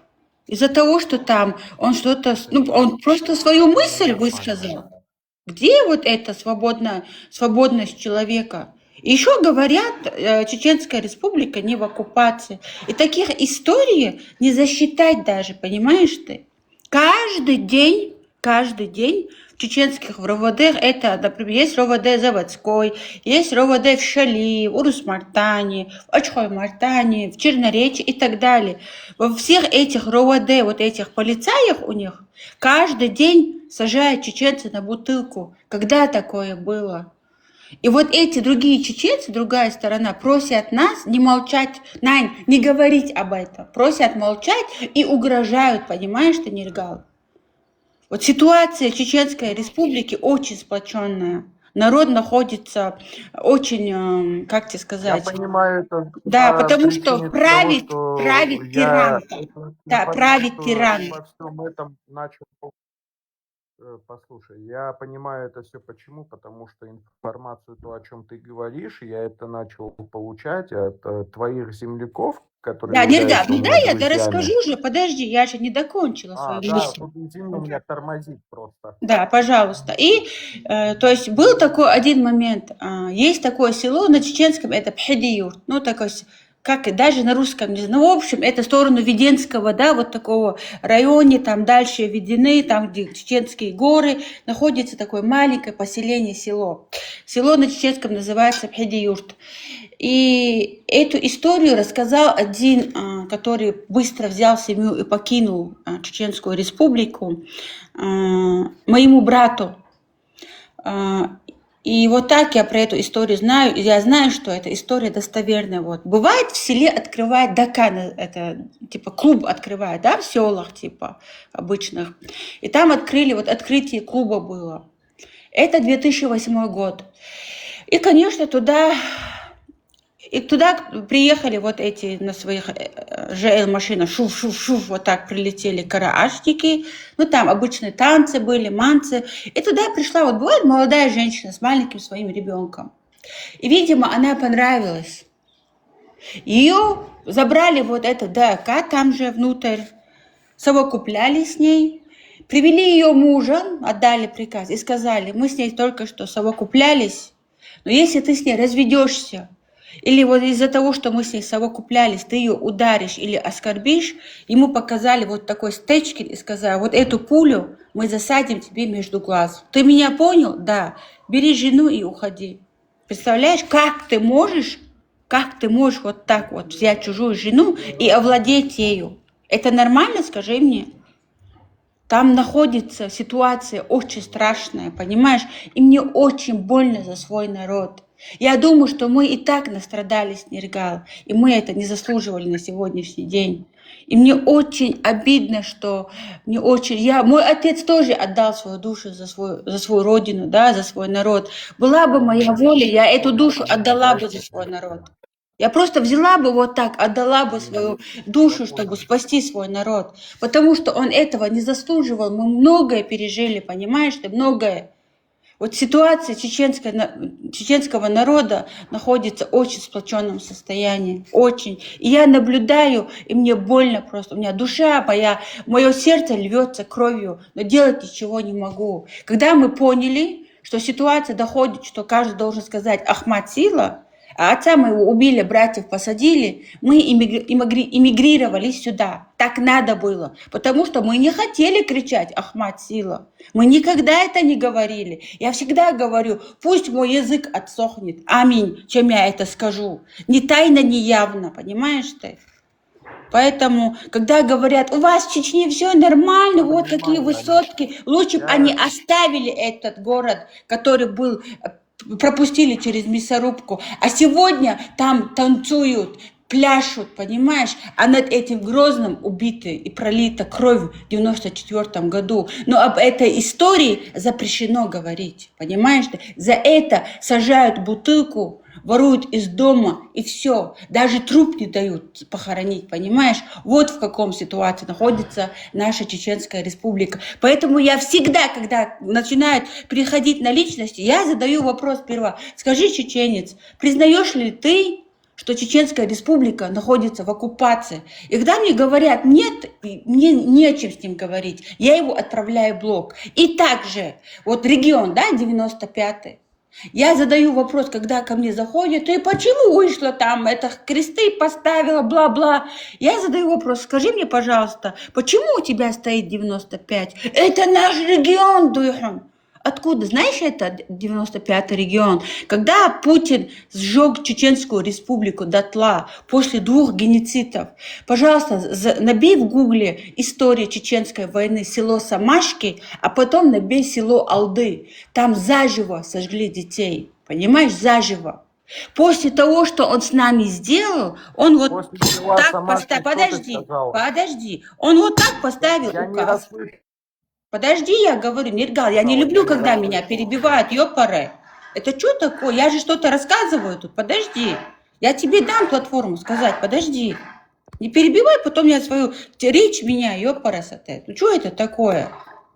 Из-за того, что там он что-то... он просто свою мысль высказал. Где вот эта свободность человека? И еще говорят, Чеченская Республика не в оккупации. И таких историй не засчитать даже, понимаешь ты? Каждый день в чеченских РОВД, это, например, есть РОВД Заводской, есть РОВД в Шали, в Урус-Мартане, в Ачхой-Мартане, в Черноречи и так далее. Во всех этих РОВД, вот этих полицаях у них, каждый день сажают чеченца на бутылку. Когда такое было? И вот эти другие чеченцы, другая сторона, просят нас не молчать, не говорить об этом, просят молчать и угрожают, понимаешь ты, Ниргал? Вот ситуация Чеченской Республики очень сплоченная. Народ находится очень, как тебе сказать? Я понимаю это. Да, потому причине что того, правит я тиран. это Да, не правит по тиран. всем этом начал. Послушай, я понимаю это все почему, потому что информацию, то, о чем ты говоришь, я это начал получать от твоих земляков, которые Да, Ниргал, являются у ну да, меня я друзьями. расскажу же, подожди, я же не докончила свою Да, мысль. тут извини, меня тормозит просто. Да, пожалуйста. И, то есть, был такой один момент. Есть такое село на чеченском, это Пхидиюрт. Ну, такой, как и даже на русском, не знаю. Ну, в общем, это в сторону Веденского, да, вот такого районе, там дальше Ведены, там, где чеченские горы, находится такое маленькое поселение, село. Село на чеченском называется Пхидиюрт. И эту историю рассказал один, который быстро взял семью и покинул Чеченскую Республику, моему брату. И вот так я про эту историю знаю. Я знаю, что эта история достоверная. Вот. Бывает, в селе открывает дакан, это типа клуб открывает, да, в селах типа обычных. И там открыли, вот открытие клуба было. Это 2008 год. И, конечно, туда приехали вот эти на своих ЖЛ-машинах, шуф-шуф-шуф, вот так прилетели караашники. Ну, там обычные танцы были, манцы. И туда пришла, вот бывает молодая женщина с маленьким своим ребенком. И, видимо, она понравилась. Ее забрали вот это ДК там же внутрь, совокупляли с ней, привели ее мужа, отдали приказ и сказали: мы с ней только что совокуплялись, но если ты с ней разведешься, или вот из-за того, что мы с ней совокуплялись, ты ее ударишь или оскорбишь, ему показали вот такой стечкин и сказали: вот эту пулю мы засадим тебе между глаз. Ты меня понял? Да. Бери жену и уходи. Представляешь, как ты можешь вот так вот взять чужую жену и овладеть ею? Это нормально, скажи мне? Там находится ситуация очень страшная, понимаешь? И мне очень больно за свой народ. Я думаю, что мы и так настрадались, Ниргал, и мы это не заслуживали на сегодняшний день. И мне очень обидно, что мой отец тоже отдал свою душу за свою родину, да, за свой народ. Была бы моя воля, я эту душу отдала бы за свой народ. Я просто взяла бы вот так, отдала бы свою душу, чтобы спасти свой народ. Потому что он этого не заслуживал. Мы многое пережили, понимаешь ты, многое. Вот ситуация чеченского народа находится в очень сплоченном состоянии. Очень. И я наблюдаю, и мне больно просто. У меня душа мое сердце льется кровью, но делать ничего не могу. Когда мы поняли, что ситуация доходит, что каждый должен сказать «Ахмад сила», А отца моего убили, братьев посадили, мы эмигрировали сюда. Так надо было, потому что мы не хотели кричать «Ахмад сила». Мы никогда это не говорили. Я всегда говорю, пусть мой язык отсохнет. Аминь, чем я это скажу. Ни тайно, ни явно, понимаешь ты? Поэтому, когда говорят, у вас в Чечне все нормально, вот такие высотки, лучше бы они оставили этот город, который был, пропустили через мясорубку. А сегодня там танцуют, пляшут, понимаешь? А над этим Грозным убиты и пролита кровь в 94 году. Но об этой истории запрещено говорить, понимаешь? За это сажают бутылку, воруют из дома и все. Даже труп не дают похоронить, понимаешь? Вот в каком ситуации находится наша Чеченская Республика. Поэтому я всегда, когда начинают переходить на личности, я задаю вопрос сперва. Скажи, чеченец, признаешь ли ты, что Чеченская Республика находится в оккупации? И когда мне говорят нет, мне не о чем с ним говорить, я его отправляю в блок. И также, вот регион, да, 95-й, я задаю вопрос, когда ко мне заходят, ты почему вышла там, это кресты поставила, бла-бла. Я задаю вопрос, скажи мне, пожалуйста, почему у тебя стоит 95? Это наш регион, Дуйхан. Откуда? Знаешь, это 95-й регион. Когда Путин сжег Чеченскую Республику дотла после 2 геноцидов, пожалуйста, набей в гугле история Чеченской войны село Самашки, а потом набей село Алды. Там заживо сожгли детей. Понимаешь, заживо. После того, что он с нами сделал, он вот так поставил... Подожди. Он вот так поставил указ. Подожди, я говорю, Ниргал, я не люблю, когда меня перебивают, ёпаре. Это что такое? Я же что-то рассказываю тут, подожди. Я тебе дам платформу сказать, подожди. Не перебивай, потом я свою речь меняю, ёпаре сатэ. Ну что это такое?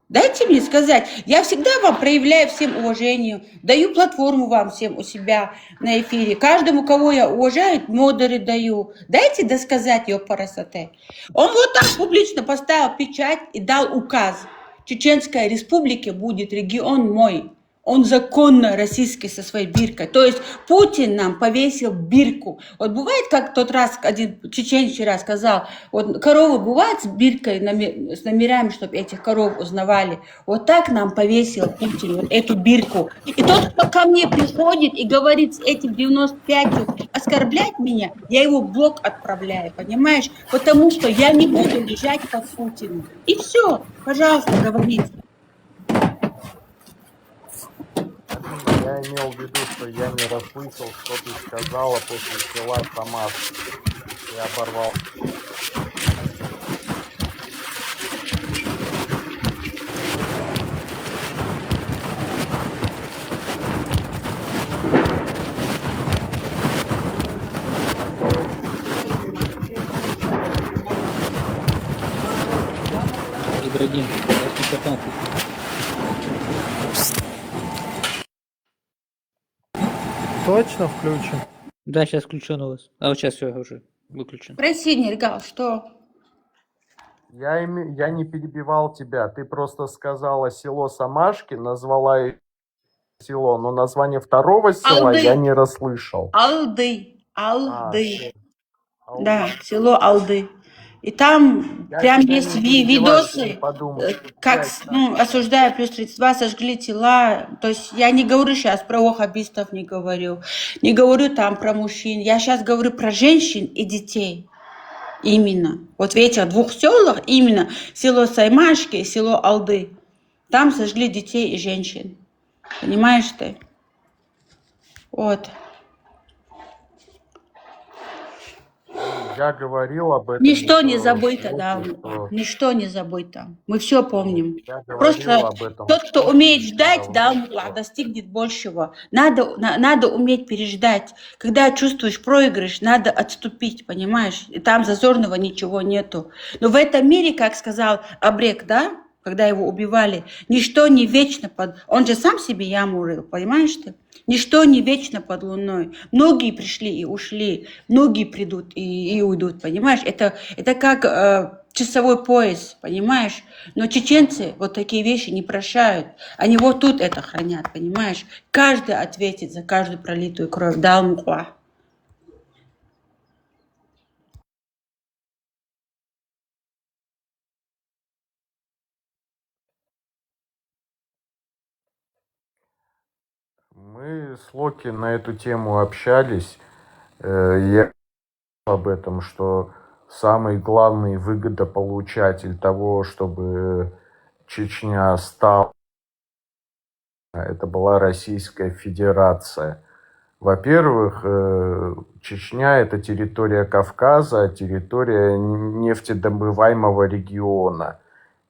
Дайте мне сказать. Я всегда вам проявляю всем уважение, даю платформу вам всем у себя на эфире. Каждому, кого я уважаю, модеры даю. Дайте досказать, ёпаре сатэ. Он вот так публично поставил печать и дал указ. Чеченская Республика будет регион мой. Он законно российский со своей биркой. То есть Путин нам повесил бирку. Вот бывает, как тот раз один чечен вчера сказал, вот коровы бывают с биркой, с номерами, чтобы этих коров узнавали. Вот так нам повесил Путин вот эту бирку. И тот, кто ко мне приходит и говорит с этим 95 оскорблять меня, я его в блок отправляю, понимаешь? Потому что я не буду лежать под Путиным. И все, пожалуйста, говорите. Я имел в виду, что я не расслышал, что ты сказала после села Самашки. Я оборвал. Ибрагим, 15. Точно включен? Да, сейчас включен у вас. А вот сейчас все уже выключен. Спроси, Ниргал, что? Я не перебивал тебя, ты просто сказала село Самашки, назвала село, но название второго села Алды. я не расслышал. Алды. Алды. Да, село Алды. И там Я прям тебя есть не перебиваю, видосы, ты не подумай. как, осуждая плюс 32, сожгли тела. То есть я не говорю сейчас про ваххабистов, не говорю там про мужчин. Я сейчас говорю про женщин и детей. Именно. Вот в этих 2 селах, именно село Саймашки и село Алды. Там сожгли детей и женщин. Понимаешь ты? Вот. Я говорил об этом. Ничто не забыто, да. Ничто не забыто. Мы все помним. Просто тот, кто умеет ждать, да, достигнет большего. Надо уметь переждать. Когда чувствуешь проигрыш, надо отступить, понимаешь? И там зазорного ничего нету. Но в этом мире, как сказал Абрек, да, когда его убивали, ничто не вечно под... Он же сам себе яму рыл, понимаешь ты? Ничто не вечно под луной. Многие пришли и ушли, многие придут и уйдут, понимаешь? Это как часовой пояс, понимаешь? Но чеченцы вот такие вещи не прощают. Они вот тут это хранят, понимаешь? Каждый ответит за каждую пролитую кровь. Далмухуа. вы с Локи на эту тему общались, я об этом, что самый главный выгодополучатель того, чтобы Чечня стала, это была Российская Федерация. Во-первых, Чечня – это территория Кавказа, территория нефтедобываемого региона.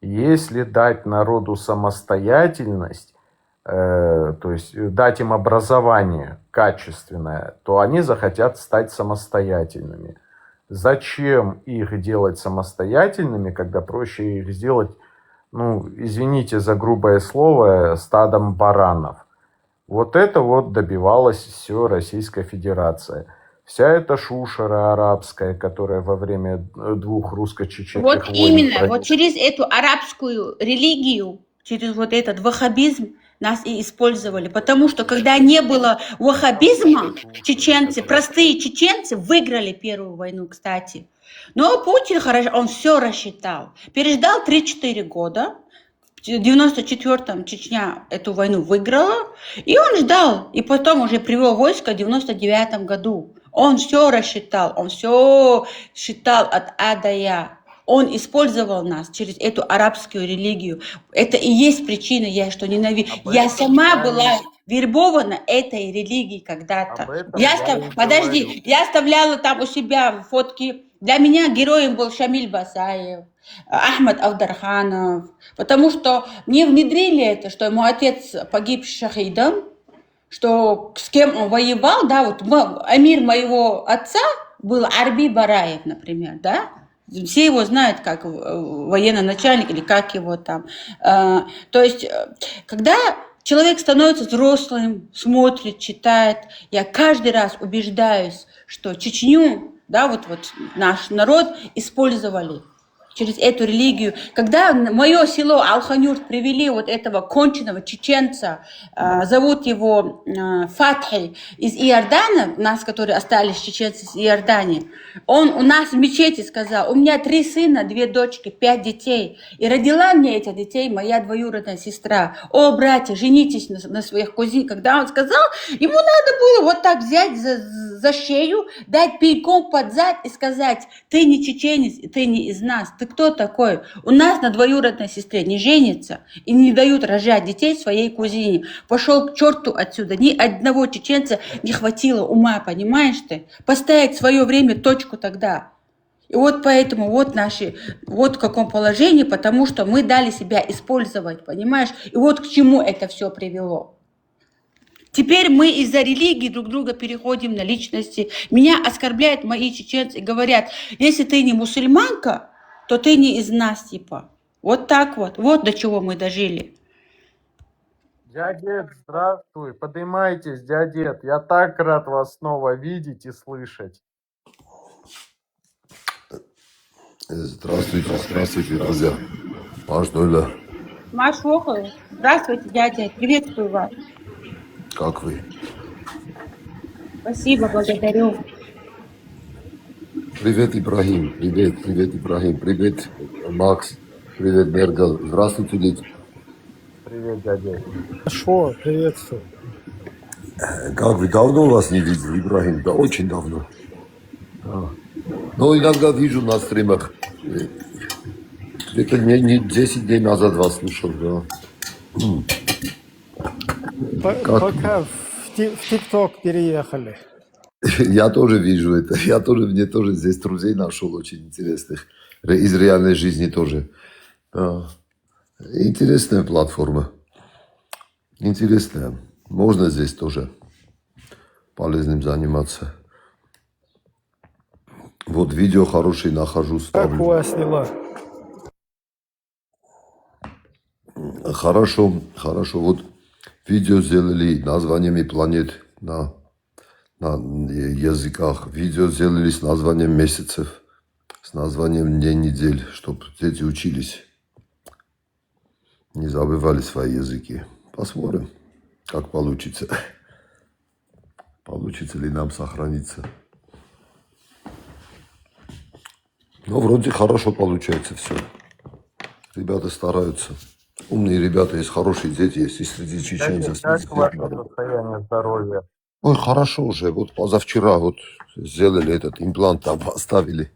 Если дать народу самостоятельность, то есть дать им образование качественное, то они захотят стать самостоятельными. Зачем их делать самостоятельными, когда проще их сделать, ну, извините за грубое слово, стадом баранов? Вот это вот добивалась все Российская Федерация. Вся эта шушера арабская, которая во время двух русско-чеченских Вот войн... именно, вот через эту арабскую религию, через вот этот ваххабизм нас и использовали. Потому что когда не было ваххабизма, чеченцы, простые чеченцы выиграли первую войну, кстати. Но Путин, он все рассчитал. Переждал 3-4 года. В 94-м Чечня эту войну выиграла, и он ждал, и потом уже привел войско в 99-м году. Он все рассчитал, он все считал от А до Я. Он использовал нас через эту арабскую религию. Это и есть причина, я что ненавижу. Я сама была вербована этой религией когда-то. Подожди, я оставляла там у себя фотки. Для меня героем был Шамиль Басаев, Ахмад Авдарханов, потому что мне внедрили это, что ему отец погиб шахидом, что с кем он воевал, да, вот амир моего отца был Арби Бараев, например, да, все его знают как военный начальник или как его там. То есть, когда человек становится взрослым, смотрит, читает, я каждый раз убеждаюсь, что Чечню, да, вот наш народ использовали через эту религию. Когда в мое село Алханюрт привели вот этого конченого чеченца, зовут его Фатхи из Иордана, нас, которые остались чеченцы из Иордании, он у нас в мечети сказал: у меня 3 сына, 2 дочки, 5 детей. И родила мне этих детей моя двоюродная сестра. О, братья, женитесь на своих кузин. Когда он сказал, ему надо было вот так взять за шею, дать пинком под зад и сказать: ты не чеченец, ты не из нас. Ты кто такой? У нас на двоюродной сестре не женится и не дают рожать детей своей кузине. Пошел к черту отсюда. Ни одного чеченца не хватило ума, понимаешь ты? Поставить в свое время точку тогда. И вот поэтому вот в каком положении, потому что мы дали себя использовать, понимаешь? И вот к чему это все привело. Теперь мы из-за религии друг друга переходим на личности. Меня оскорбляют мои чеченцы и говорят: если ты не мусульманка, то ты не из нас, типа. Вот так вот. Вот до чего мы дожили. Дядет, здравствуй. Поднимайтесь, дядет. Я так рад вас снова видеть и слышать. Здравствуйте, здравствуйте, друзья. Маш Нойлер. Маш Вохов. Здравствуйте, дядя. Приветствую вас. Как вы? Спасибо, благодарю. Привет, Ибрагим. Привет, Ибрагим. Привет, Макс. Привет, Берга. Здравствуйте, дети. Привет, дядя. Хорошо, приветствую. Как вы? Давно вас не видел, Ибрагим? Да, очень давно. Да. Но иногда вижу на стримах. Это не 10 дней назад вас слушал, да. Пока в ТикТок переехали. Я тоже вижу это. Мне тоже здесь друзей нашел очень интересных. Из реальной жизни тоже. Да. Интересная платформа. Интересная. Можно здесь тоже полезным заниматься. Вот видео хорошие нахожу. Как у вас дела? Хорошо. Вот видео сделали названиями планет на языках. Видео сделали с названием месяцев, с названием дней недель, чтобы дети учились. Не забывали свои языки. Посмотрим, как получится. Получится ли нам сохраниться. Но вроде хорошо получается все. Ребята стараются. Умные ребята, есть хорошие дети, есть и среди чеченцев. Как Среди ваше всех. состояние здоровья? Ой, хорошо уже. Вот позавчера вот сделали этот имплант, там поставили,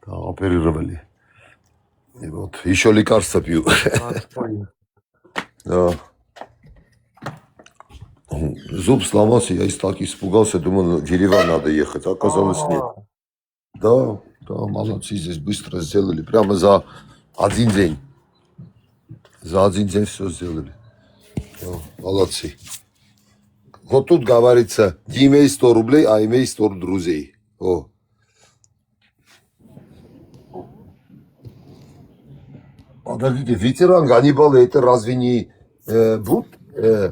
там оперировали. И вот еще лекарства пью. Да. Зуб сломался, я и так испугался, думал, в Ереван надо ехать. А оказалось, нет. Да, да, молодцы, здесь быстро сделали. Прямо за один день. За один день все сделали. Да, молодцы. Вот тут говорится, не имей 100 рублей, а имей 100 друзей. О. Подождите, ветеран Ганнибала, это разве не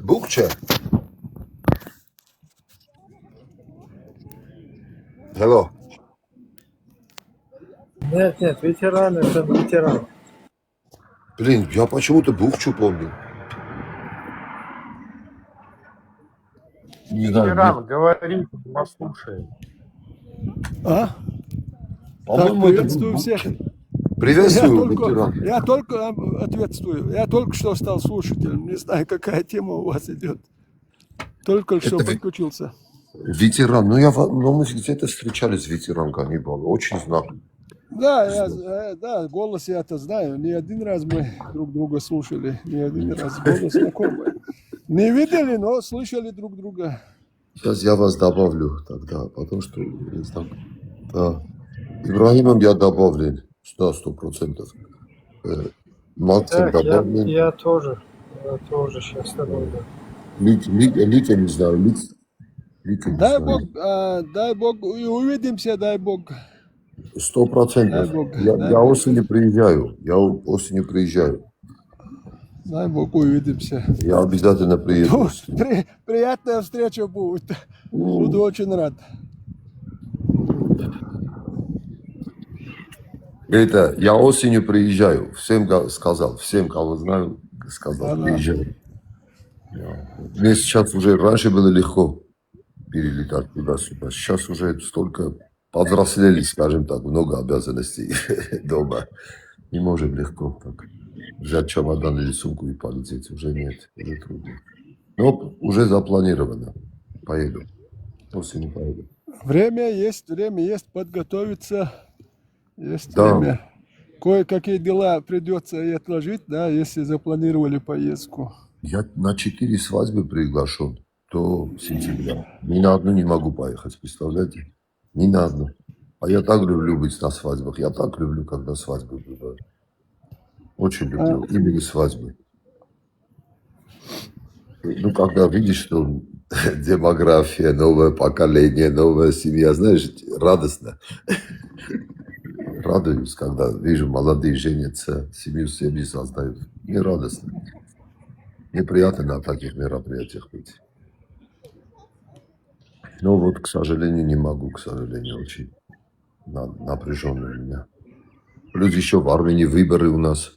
Букче? Hello. Нет, нет, ветеран это ветеран. Блин, я почему-то Букчу помню. Не знаю, Ветеран, говори, послушаем. А? по-моему, Так, это приветствую Букче. всех. Приветствую, ветеран. Я только ответствую. Я только что стал слушателем. Не знаю, какая тема у вас идет. Только что Это подключился. ветеран. Ну, мы где-то встречались с ветеран Ганнибала. Очень знакомый. Да, да, голос я-то знаю. Не один раз мы друг друга слушали. Не один раз голос знакомый. Не видели, но слышали друг друга. Сейчас я вас добавлю тогда, потому что да. Ибрагимом я добавлен. Да, 100%. Максим добавлен. Я тоже сейчас добавлю. Литя не знаю. Литя не Дай знаю. Бог, и увидимся, дай Бог. 100%. Дай Бог, Я осенью приезжаю. Дай Бог, увидимся. Я обязательно приеду. Приятная встреча будет. Буду очень рад. Это я осенью приезжаю. Всем сказал, всем, кого знаю, сказал, приезжаю. Мне сейчас уже, раньше было легко перелетать туда-сюда. Сейчас уже столько повзрослели, скажем так, много обязанностей дома. Не можем легко так взять чемодан или сумку и полететь. Уже нет, уже трудно. Но уже запланировано. Поеду. Осенью поеду. Время есть подготовиться. Есть Да. время. Кое-какие дела придется и отложить, да, если запланировали поездку. Я на 4 свадьбы приглашен до сентября. Ни на одну не могу поехать, представляете? Ни на одну. А я так люблю быть на свадьбах. Я так люблю, когда свадьбы бывают. Очень люблю именно свадьбы. Ну, когда видишь, что демография, новое поколение, новая семья, знаешь, радостно. Радуюсь, когда вижу, молодые женятся, семьи создают. Мне радостно. Мне приятно на таких мероприятиях быть. Но вот, к сожалению, не могу, к сожалению, очень напряженно у меня. Плюс еще в Армении выборы у нас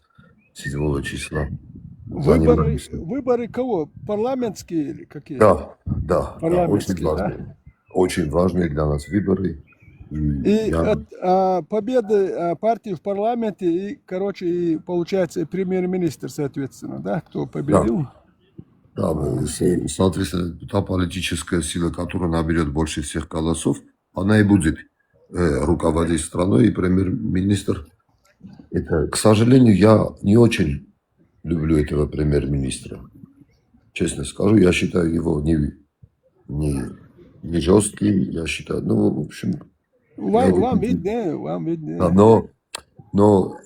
7 числа. Выборы кого? Парламентские или какие? Да, очень Парламентские, важные. да? Очень важные для нас выборы. И от победы партии в парламенте, и, короче, и получается и премьер-министр, соответственно, да, кто победил? Да, соответственно, та политическая сила, которая наберет больше всех голосов, она и будет руководить страной, и премьер-министр. Это, к сожалению, я не очень люблю этого премьер-министра. Честно скажу, я считаю его не жестким, я считаю, ну, в общем... Вам виднее. Да, но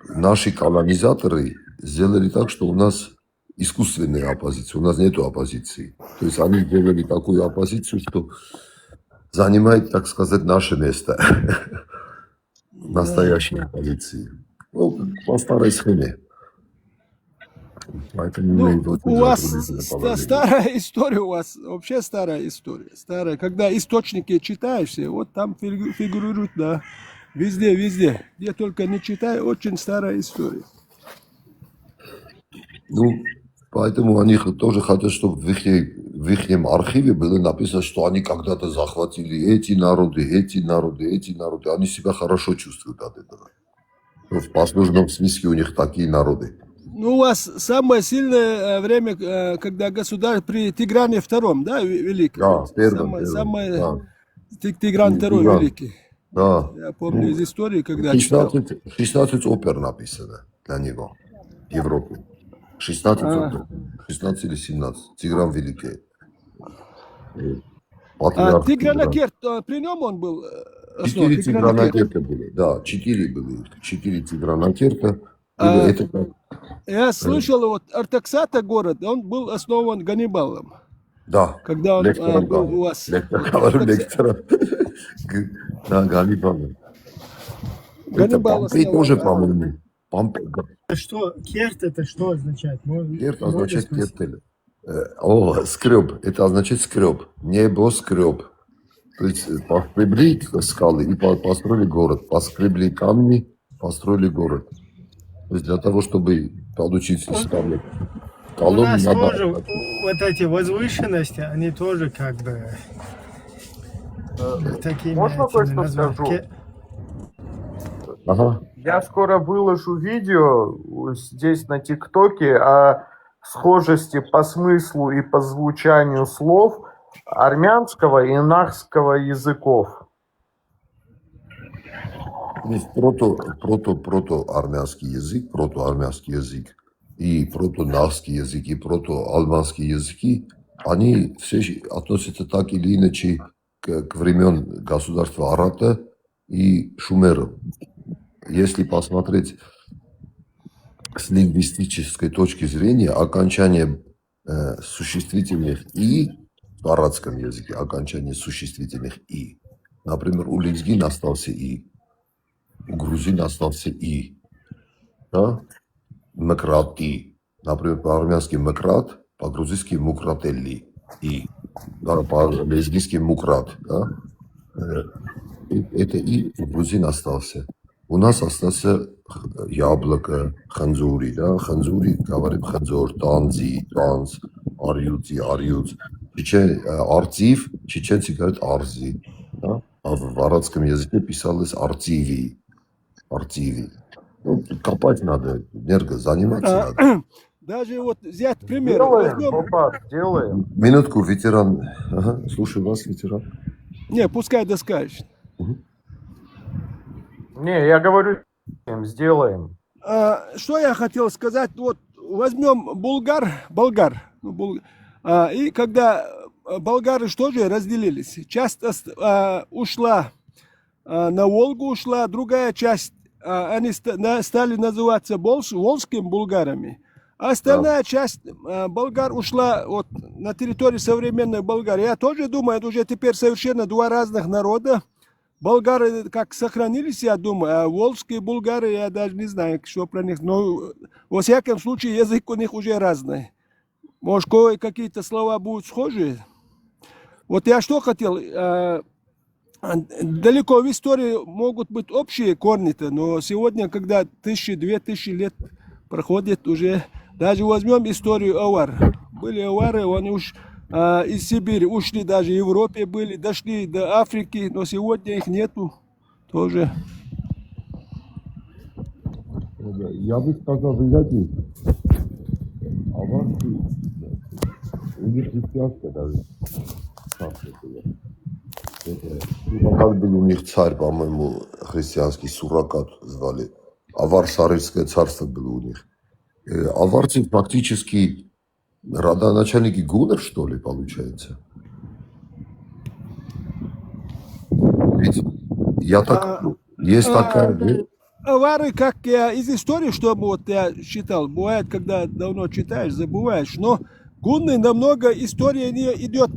наши колонизаторы сделали так, что у нас искусственная оппозиция, у нас нет оппозиции. То есть они сделали такую оппозицию, что занимает, так сказать, наше место. Настоящей оппозиции. Ну, по старой схеме. У вас старая история, вообще старая история. Старая, когда источники читаешь, вот там фигурирует, да, везде. Где только не читай, очень старая история. Ну, поэтому они тоже хотят, чтобы в их архиве было написано, что они когда-то захватили эти народы. Они себя хорошо чувствуют от этого. В послужном смысле у них такие народы. Ну, у вас самое сильное время, когда государь при Тигране II, да, Великом? Да, первым, Самое да. Тигран II Тигран. Великий. Да. Я помню из истории, когда читал. 16 опер написано для него в Европе. 16 опер. 16 или 17. Тигран Великий. Патриарх Тигранакерт, при нем он был основан? 4 Тигранакерта были. Да, 4 были. 4 Тигранакерта. Я слышал, вот Артаксата город, он был основан Ганнибалом. Да. Когда он был у вас. Лектором. Да, Ганнибалом. Ганнибал Помпей тоже, по-моему. Что, керт это что означает? Керт означает кертель. Скреб. Это означает скреб. Небоскреб. То есть поскребли скалы и построили город. Поскребли камни, построили город. То есть для того, чтобы получить скалы. У нас тоже вот эти возвышенности, они тоже как бы такими... Можно кое-что скажу? Ага. Я скоро выложу видео здесь на ТикТоке о схожести по смыслу и по звучанию слов армянского и нахского языков. Есть протоармянский язык и протонахский язык, и протоалбанские языки, они все относятся так или иначе к времен государства Арата и Шумеров. Если посмотреть с лингвистической точки зрения, окончание существительных «и» в аратском языке, окончание существительных «и». Например, у лезгин остался «и», у грузин остался «и». Да? Макрати. Например, по-армянски «макрат», по-грузински «мукрателли». «И». Да, по-лезгински «мукрат». Да? Это «и» у грузин остался. У нас остался яблоко, ханзури, да, ханзури, говорим ханзур, танзи, танз, арюци, арюц. Арцив, чеченцы говорят арзи, да? А в арабском языке писалось арциви, арциви. Ну, копать надо, энерго заниматься надо. Даже вот взять пример. Делаем. Минутку, ветеран. Ага, слушаю вас, ветеран. Не, пускай доскажет. Не, я говорю, сделаем. Что я хотел сказать, вот возьмем болгар, и когда болгары что же разделились, часть ушла на Волгу, другая часть, они стали называться волжскими булгарами, а остальная часть болгар ушла вот на территорию современной Болгарии. Я тоже думаю, это уже теперь совершенно два разных народа. Болгары как сохранились, я думаю, а волжские булгары, я даже не знаю, что про них. Но, во всяком случае, язык у них уже разный. Может, какие-то слова будут схожие. Вот я что хотел. Далеко в истории могут быть общие корни-то, но сегодня, когда 1000-2000 лет проходит уже, даже возьмем историю авар. Были авары, они уж из Сибири ушли, даже в Европе были, дошли до Африки, но сегодня их нету тоже. Я бы сказал, вы знаете, аварцы, у них христианская даже царство было. Как был у них царь, по-моему, христианский, Суракат звали. Авар-Сарельское царство было у них. Аварцы фактически родоначальники гуннов, что ли, получается? Ведь я так... Есть такая... Авары, как я из истории, что вот я читал, бывает, когда давно читаешь, забываешь, но гунны намного, история не идет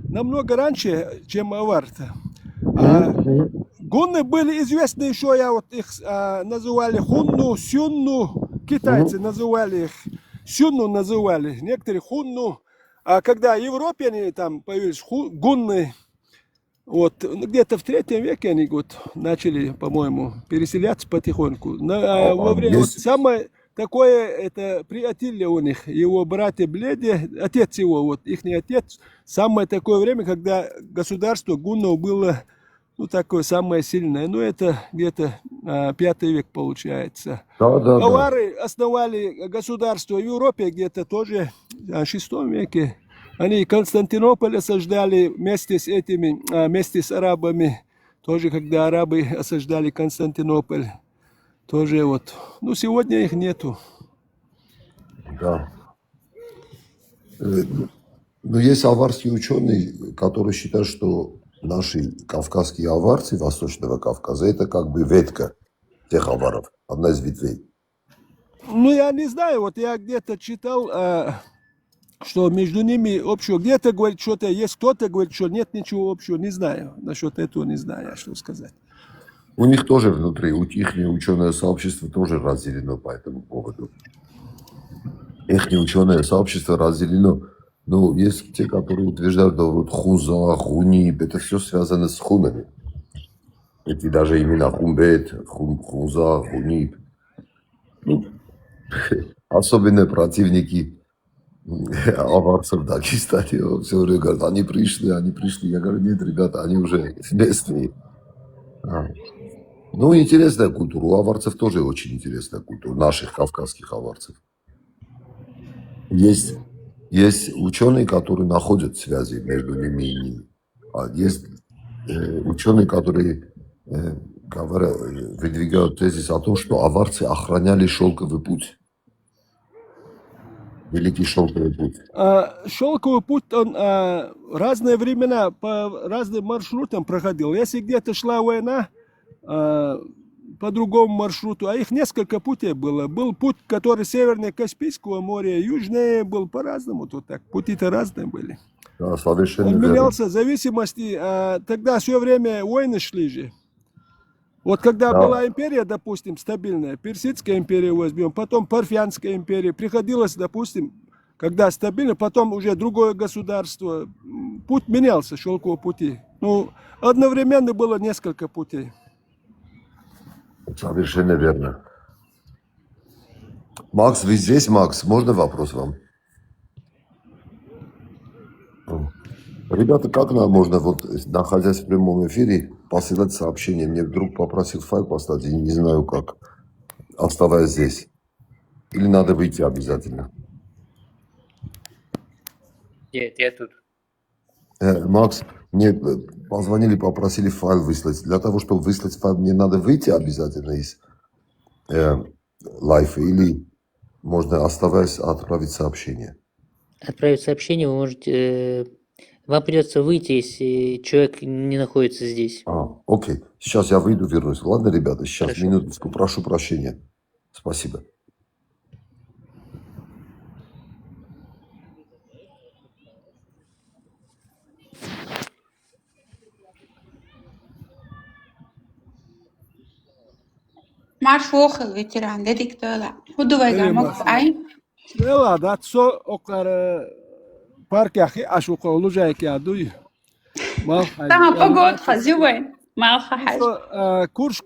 намного раньше, чем авар-то. Гунны были известны еще, я вот их называли хунну, сюнну, китайцы называли их, сюнну называли, некоторые хунну, а когда в Европе они там появились, гунны, вот, где-то в 3 веке они вот начали, по-моему, переселяться потихоньку. Во время, вот, самое такое, это при Атилле у них, его братья Бледи, отец его, вот, их отец, самое такое время, когда государство гуннов было ну, такое самое сильное. Ну, это где-то 5 век получается. Да, да, да. Авары основали государство в Европе где-то тоже в 6 веке. Они Константинополь осаждали вместе с этими, вместе с арабами. Тоже, когда арабы осаждали Константинополь. Тоже вот. Ну, сегодня их нету. Да. Но есть аварские ученые, которые считают, что наши кавказские аварцы Восточного Кавказа это как бы ветка тех аваров, одна из ветвей. Ну, я не знаю, вот я где-то читал, что между ними общего. Где-то говорит, что-то есть, кто-то говорит, что нет ничего общего. Не знаю. Насчет этого не знаю, что сказать. У них тоже внутри, у их ученое сообщество тоже разделено по этому поводу. Их ученое сообщество разделено. Ну, есть те, которые утверждают, да, вот Хуза, Хуниб, это все связано с хунами. Эти даже имена Хумбет, Хуза, Хуниб. Ну, особенно противники аварцев в Дагестане все время говорят, они пришли. Я говорю, нет, ребята, они уже местные. Ну, интересная культура. У аварцев тоже очень интересная культура, наших кавказских аварцев. Есть ученые, которые находят связи между ними и ними. А есть ученые, которые говорят, выдвигают тезис о том, что аварцы охраняли шелковый путь. Великий шелковый путь. Шелковый путь, он разные времена по разным маршрутам проходил. Если где-то шла война, по другому маршруту, а их несколько путей было. Был путь, который севернее Каспийского моря, южнее был по-разному. Тут так, пути-то разные были. Да, совершенно Он верно. менялся в зависимости, тогда все время войны шли же. Вот когда была империя, допустим, стабильная, Персидская империя возьмем, потом Парфянская империя, приходилось, допустим, когда стабильно, потом уже другое государство, путь менялся, шелкового пути. Ну, одновременно было несколько путей. Совершенно верно. Макс, вы здесь, Макс? Можно вопрос вам? Ребята, как нам можно, вот, находясь в прямом эфире, посылать сообщения? Мне вдруг попросил файл поставить, я не знаю как, оставаясь здесь. Или надо выйти обязательно? Нет, я тут. Макс, мне позвонили, попросили файл выслать. Для того, чтобы выслать файл, мне надо выйти обязательно из лайфа или можно, оставаясь, отправить сообщение? Отправить сообщение вы можете... Вам придется выйти, если человек не находится здесь. Окей. Сейчас я выйду, вернусь. Ладно, ребята, сейчас Хорошо. минуточку, прошу прощения. Спасибо. Marş Walker veteran dedik de öyle. Huduvayga mok ay. Ela, da so okar park yahi ashuk olacak ya duy. Mal. Tamam pogod خزوين ما الخحش. Kurs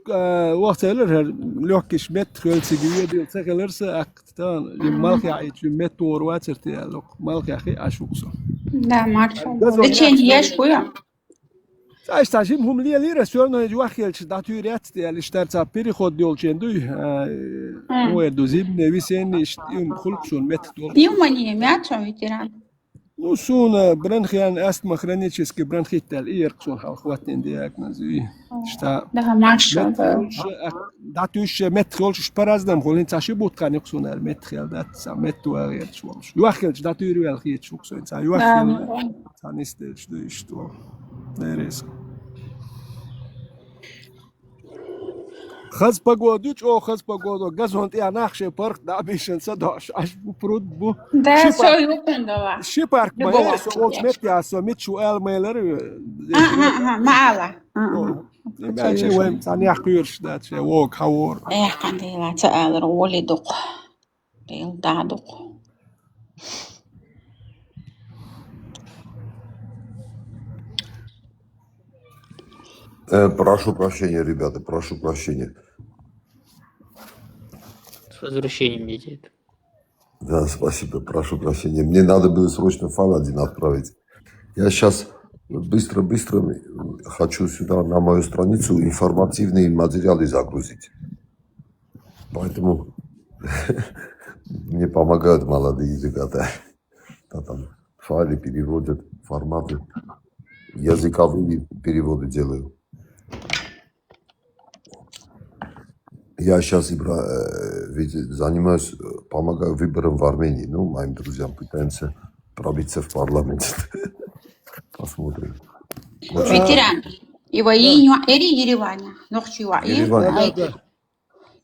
وقتلر لوكش مت خلص جوية دي تخلص أكتان جمال خي مت ورواتر تيالوك مال خي أشوك صو. Да, марш. Лечение есть хуя. استعجب هم لي رسولنا يجوخيلش داتوريات دي الاشترت بيري خود دول چندو هو دو زيب نويسين يوم خلقشون مت دول. Пневмония, мячом ветеран. Ну, сун бронхиан астма хронический бронхит ирксон халхватен диагноз. Что Да, марш. датуш метхолш по-разному холин цаши будкан юксунер метхел дат сам метуагер шволш. Юахелч датурю алхит шуксон ца юахел танистел что нерес. خز погодуч о خز погоду газонт я нахше парк да бишен садаш аж пруд бу Да, все юкундова. ши парк мае со олчмет я со митшу эл мейлер Маала. Imagine when Tanya Kirsch that she walk how قنديلا تقال رولي دق. ديل دادق. Прошу прощения, ребята, прошу прощения. С возвращением, детей. Да, спасибо, прошу прощения. Мне надо было срочно файл один отправить. Я сейчас Быстро хочу сюда на мою страницу информативные материалы загрузить. Поэтому мне помогают молодые ребята. Да, там файлы переводят, форматы. Языковые переводы делаю. Я сейчас занимаюсь, помогаю выборам в Армении. Ну, моим друзьям пытаемся пробиться в парламент. Посмотрим. Ветеран. Иваиню Эри Ереваня. Нохчи Ереван. Да.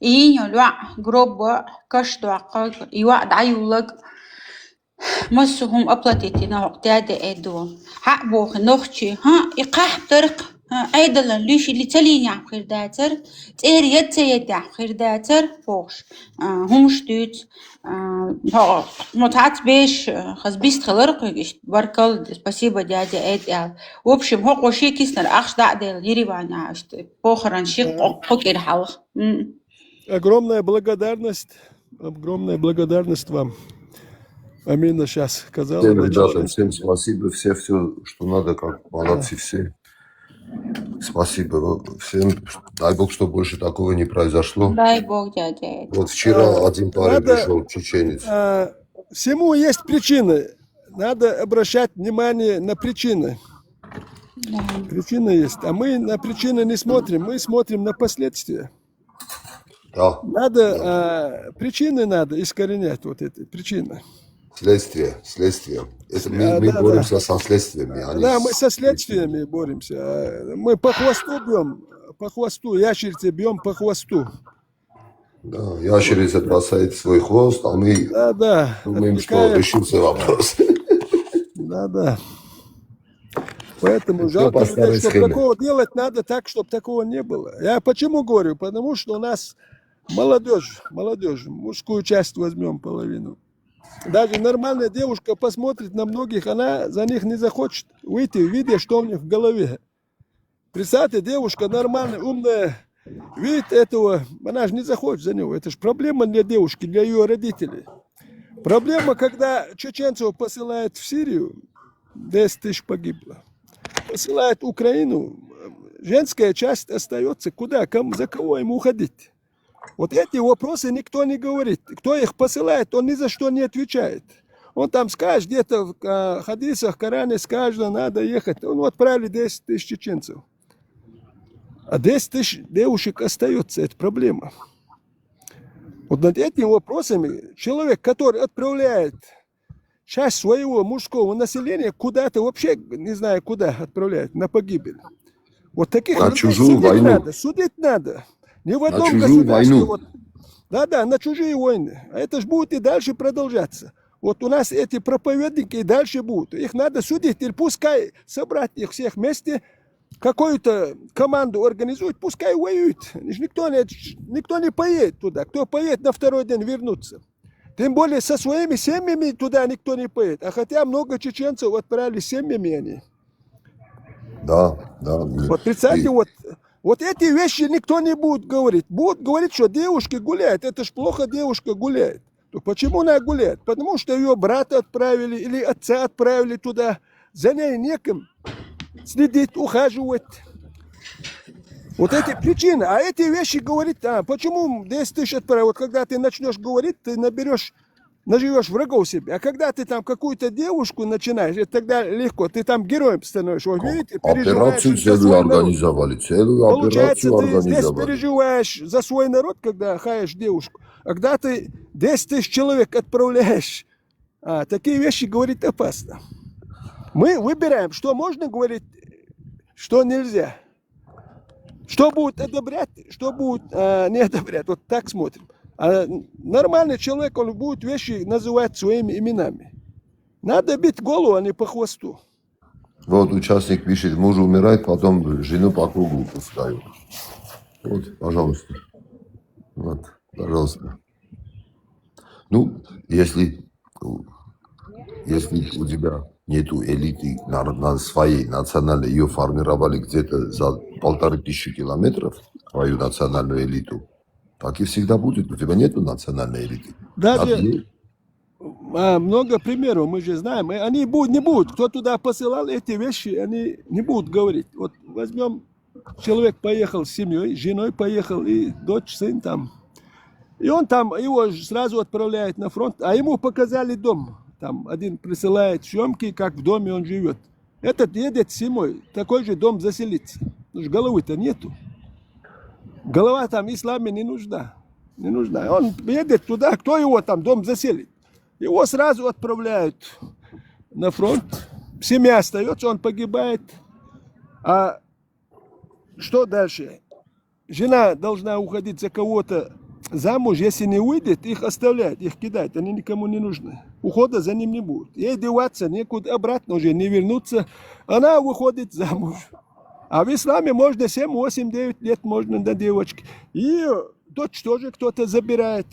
Иню луа гроба каштуака ива даюлаг مسهم أبلتي نوع تادي إدو حقبوخ نوختي إقاح بطرق أيضا ليش اللي تليني عم خير داتر تير يتسيدي عم خير داتر بوش هم شتوت متعت بيش خز بيست خلرق بركل спасибо дядя Эдел. В общем, هو شيء كيسنر أخش دعدل يريبان عشت بوخران شيء قوكير حلق. Огромная благодарность вам. Амина сейчас сказала. Всем ребятам, всем спасибо, все, что надо, как молодцы все. Спасибо всем. Дай Бог, что больше такого не произошло. Дай Бог, дядя Эдел. Вот вчера один парень пришел, чеченец. Всему есть причины. Надо обращать внимание на причины. Да. Причина есть. А мы на причины не смотрим, мы смотрим на последствия. Да. Причины надо искоренять, вот эти причины. Следствие. Это мы боремся со следствиями. Да, мы со следствиями боремся. Мы по хвосту бьем, ящерицы бьем по хвосту. Да, ящерица бросает свой хвост, а мы думаем, что решился вопрос. Да. Поэтому жалко, чтобы такого делать надо так, чтобы такого не было. Я почему говорю? Потому что у нас молодежь, мужскую часть возьмем половину. Даже нормальная девушка посмотрит на многих, она за них не захочет выйти, видя, что у них в голове. Представьте, девушка нормальная, умная, видит этого, она же не захочет за него. Это же проблема для девушки, для ее родителей. Проблема, когда чеченцев посылают в Сирию, 10 тысяч погибло. Посылают в Украину, женская часть остается. Куда? За кого ему уходить? Вот эти вопросы никто не говорит. Кто их посылает, он ни за что не отвечает. Он там скажет, где-то в хадисах, в Коране скажет, надо ехать. Он отправили 10 тысяч чеченцев. А 10 тысяч девушек остается. Это проблема. Вот над этими вопросами человек, который отправляет часть своего мужского населения куда-то, вообще не знаю куда отправляет, на погибель. Вот таких людей судить надо. Не в одном государстве. Да, на чужие войны. А это же будет и дальше продолжаться. Вот у нас эти проповедники и дальше будут. Их надо судить. Или пускай собрать их всех вместе, какую-то команду организуют, пускай воюют. Никто не поедет туда. Кто поедет, на второй день вернуться. Тем более со своими семьями туда никто не поедет. А хотя много чеченцев отправили семьями они. Да. Вот представьте, вот эти вещи никто не будет говорить. Будут говорить, что девушки гуляют. Это ж плохо, девушка гуляет. То почему она гуляет? Потому что ее брата отправили или отца отправили туда. За ней неким следить, ухаживать. Вот эти причины. А эти вещи говорит, почему 10 тысяч отправили? Вот когда ты начнешь говорить, ты наживешь врагов себе. А когда ты там какую-то девушку начинаешь, это тогда легко. Ты там героем становишься. Вот видите, операцию целую организовали. Получается, ты здесь переживаешь за свой народ, когда хаешь девушку. А когда ты 10 тысяч человек отправляешь, такие вещи говорить опасно. Мы выбираем, что можно говорить, что нельзя. Что будет одобрять, что будет не одобрять. Вот так смотрим. А нормальный человек, он будет вещи называть своими именами. Надо бить голову, а не по хвосту. Вот участник пишет, муж умирает, потом жену по кругу пускают. Вот, пожалуйста. Вот, пожалуйста. Ну, если у тебя нету элиты на своей национальной, ее формировали где-то за 1500 километров, твою национальную элиту, так и всегда будет. У тебя нету национальной элиты. Даже много примеров, мы же знаем. И они не будут, кто туда посылал эти вещи, они не будут говорить. Вот возьмем, человек поехал с семьей, с женой поехал, и дочь, сын там. И он там, его сразу отправляет на фронт, а ему показали дом. Там один присылает съемки, как в доме он живет. Этот едет с семьей, такой же дом заселиться. Потому что головы-то нету. Голова там в исламе не нужна. Не нужна. Он едет туда, кто его там дом заселит. Его сразу отправляют на фронт. Семья остается, он погибает. А что дальше? Жена должна уходить за кого-то замуж, если не выйдет, их оставляют, их кидают, они никому не нужны. Ухода за ним не будет. Ей деваться некуда, обратно уже не вернуться. Она выходит замуж. А в исламе можно 7, 8, 9 лет можно до девочки. И дочь тоже кто-то забирает.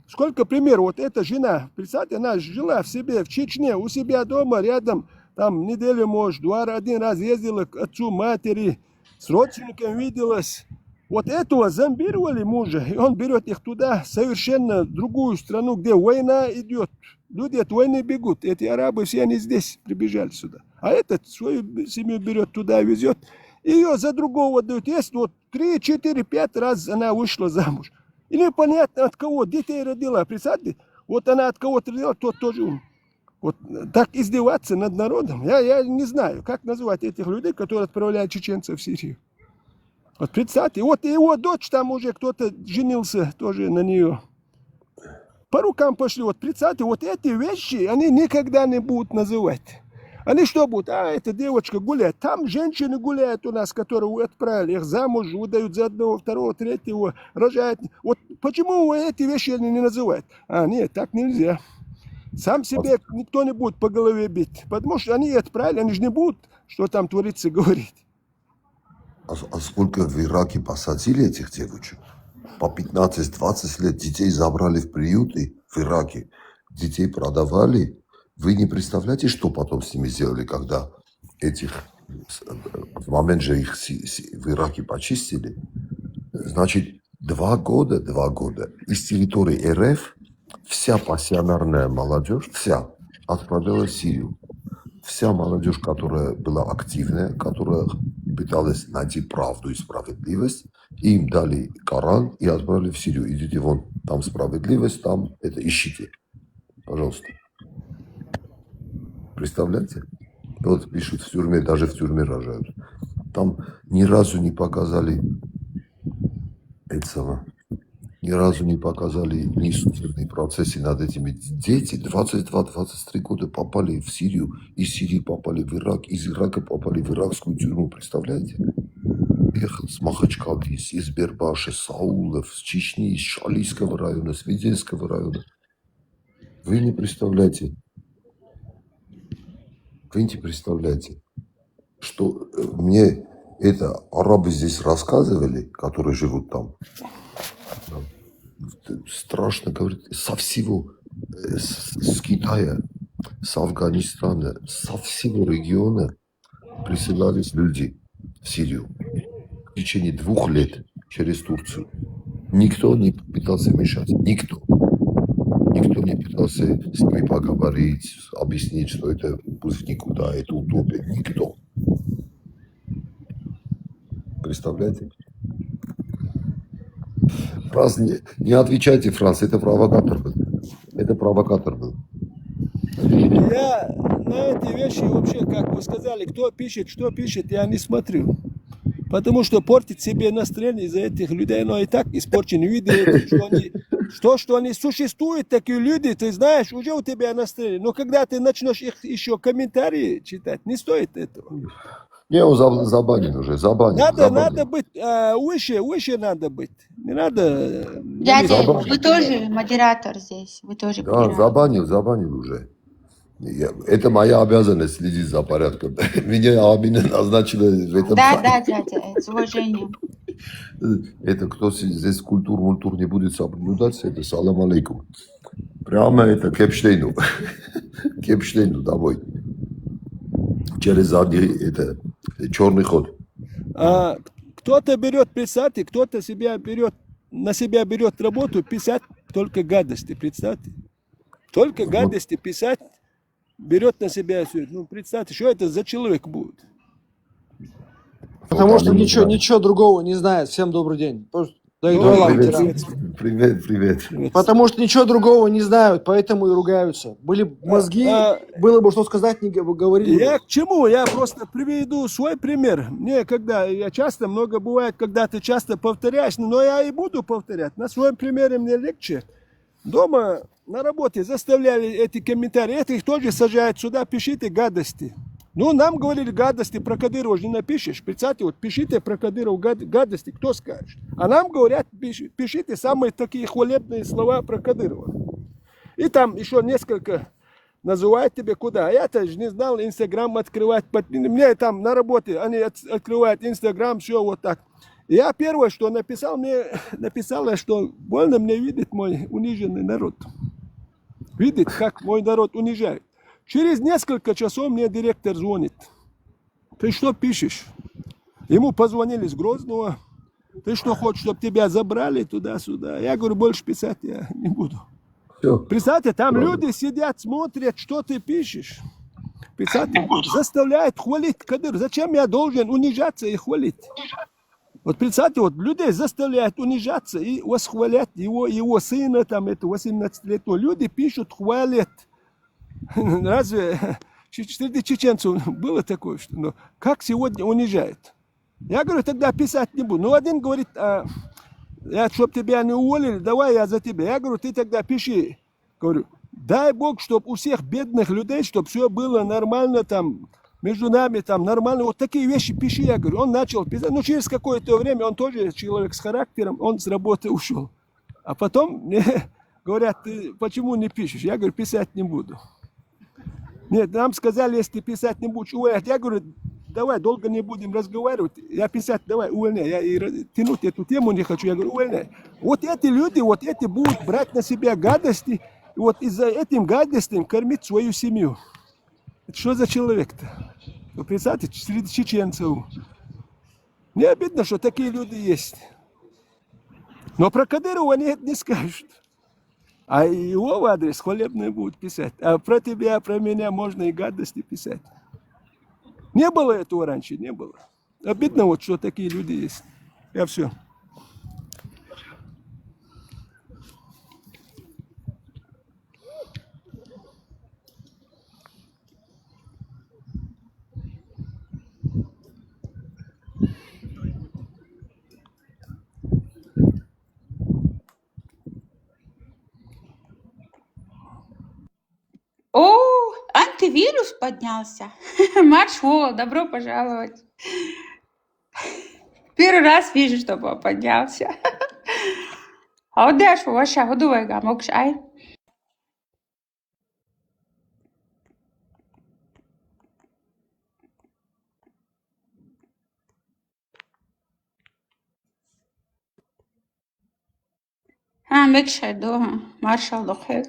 Сколько примеров. Вот эта жена, представьте, она жила в себе, в Чечне, у себя дома, рядом, там неделю, может, один раз ездила к отцу, матери, с родственниками виделась. Вот этого зомбировали мужа, и он берет их туда, совершенно другую страну, где война идет. Люди от войны бегут. Эти арабы все они здесь прибежали сюда. А этот свою семью берет туда, везет. И ее за другого дают. Есть вот 3, 4, 5 раз она вышла замуж. И непонятно от кого детей родила. Представьте, вот она от кого-то родила, тот тоже умер. Вот так издеваться над народом. Я не знаю, как называть этих людей, которые отправляют чеченцев в Сирию. Вот представьте, вот его дочь там уже кто-то женился тоже на нее. По рукам пошли. Вот представьте, вот эти вещи они никогда не будут называть. Они что будут? Эта девочка гуляет. Там женщины гуляют у нас, которые отправили их замуж, выдают за одного, второго, третьего, рожают. Вот почему эти вещи они не называют? Нет, так нельзя. Сам себе никто не будет по голове бить. Потому что они отправили, они же не будут, что там творится, говорить. А сколько в Ираке посадили этих девочек? По 15-20 лет детей забрали в приюты в Ираке. Детей продавали. Вы не представляете, что потом с ними сделали, когда этих... В момент же их в Ираке почистили. Значит, 2 года из территории РФ вся пассионарная молодежь, вся отправилась в Сирию. Вся молодежь, которая была активная, которая пыталась найти правду и справедливость, им дали Коран и отправили в Сирию. Идите вон, там справедливость, там это ищите. Пожалуйста. Представляете? Вот пишут в тюрьме, даже в тюрьме рожают. Там ни разу не показали этого. Ни разу не показали ни судебные процессы над этими. Дети 22-23 года попали в Сирию, из Сирии попали в Ирак, из Ирака попали в иракскую тюрьму. Представляете? Ехал с Махачкалы, из Бербаши, с Аулов, с Чечни, из Шалийского района, с Веденского района. Вы не представляете, что мне это арабы здесь рассказывали, которые живут там. Страшно говорить, со всего, с Китая, с Афганистана, со всего региона присылались люди в Сирию в течение 2 лет через Турцию. Никто не пытался мешать, никто. Никто не пытался с ними поговорить, объяснить, что это пусть никуда, это утопия. Никто. Представляете? Франц, не отвечайте, Франц, это провокатор был. Это провокатор был. Я на эти вещи вообще, как вы сказали, кто пишет, что пишет, я не смотрю. Потому что портить себе настроение из-за этих людей, но и так испорчены виды, что они существуют, такие люди, ты знаешь, уже у тебя настроение. Но когда ты начнешь их еще комментарии читать, не стоит этого. Не, он забанен уже, забанен. Надо быть выше надо быть. Не надо... Дядя, вы тоже модератор здесь, вы тоже Да, забанил уже. Это моя обязанность следить за порядком. Меня Амина назначила в этом. Да, дядя, с уважением. Это кто здесь культур не будет соблюдать, это салам алейкум. Прямо это к Эпштейну. К Эпштейну домой. Через задний, это черный ход. Кто-то берет, представьте, кто-то на себя берет работу, писать только гадости, представьте. Только гадости писать, берет на себя все. Ну, представьте, что это за человек будет. Потому Вот что они ничего другого не знает. Всем добрый день. Да и Ну, Дуалам, Привет, ветеран. привет. Потому что ничего другого не знают, поэтому и ругаются. Были б мозги, было бы что сказать, не говорили Я бы. к чему? Я просто приведу свой пример. Мне я часто, много бывает, когда ты часто повторяешь, но я и буду повторять. На своем примере мне легче. Дома на работе заставляли эти комментарии. Это их тоже сажают сюда, пишите гадости. Ну, нам говорили гадости про Кадырова не напишешь. Представьте, вот пишите про Кадырова гадости, кто скажет. А нам говорят, пишите самые такие хвалебные слова про Кадырова. И там еще несколько называют тебе куда. А я-то же не знал Инстаграм открывать. Мне там на работе они открывают Инстаграм, все вот так. И я первое, что написала, что больно мне видеть мой униженный народ. Видеть, как мой народ унижает. Через несколько часов мне директор звонит. Ты что пишешь? Ему позвонили с Грозного. Ты что хочешь, чтобы тебя забрали туда-сюда? Я говорю, больше писать я не буду. Все. Представьте, там люди сидят, смотрят, что ты пишешь. Представьте, заставляют хвалить Кадыр. Зачем я должен унижаться и хвалить? Вот представьте, вот людей заставляют унижаться и восхвалять его сына, там, это 18-летнего. Люди пишут, хвалят. Разве среди чеченцев было такое, что ну, как сегодня унижает? Я говорю, тогда писать не буду. Ну, один говорит, чтобы тебя не уволили, давай я за тебя. Я говорю, ты тогда пиши. Говорю, дай Бог, чтобы у всех бедных людей, чтобы все было нормально там, между нами там нормально. Вот такие вещи пиши, я говорю. Он начал писать. Ну, через какое-то время он тоже человек с характером, он с работы ушел. А потом мне говорят, ты почему не пишешь? Я говорю, писать не буду. Нет, нам сказали, если ты писать не будешь, увольнять. Я говорю, давай, долго не будем разговаривать. Я писать, давай, увольняй. Я и тянуть эту тему не хочу. Я говорю, увольняй. Вот эти люди, вот эти будут брать на себя гадости, и вот из-за этим гадостям кормить свою семью. Это что за человек-то? Вы представьте, среди чеченцев. Мне обидно, что такие люди есть. Но про Кадырова они это не скажут. А его в адрес хвалебные будут писать. А про тебя, про меня можно и гадости писать. Не было этого раньше, не было. Обидно вот, что такие люди есть. Я все. О, антивирус поднялся. Маршо, добро пожаловать. Первый раз вижу, чтобы он поднялся. А вот дальше ваша годовая мокш ай. مكش دوها маршал дохел.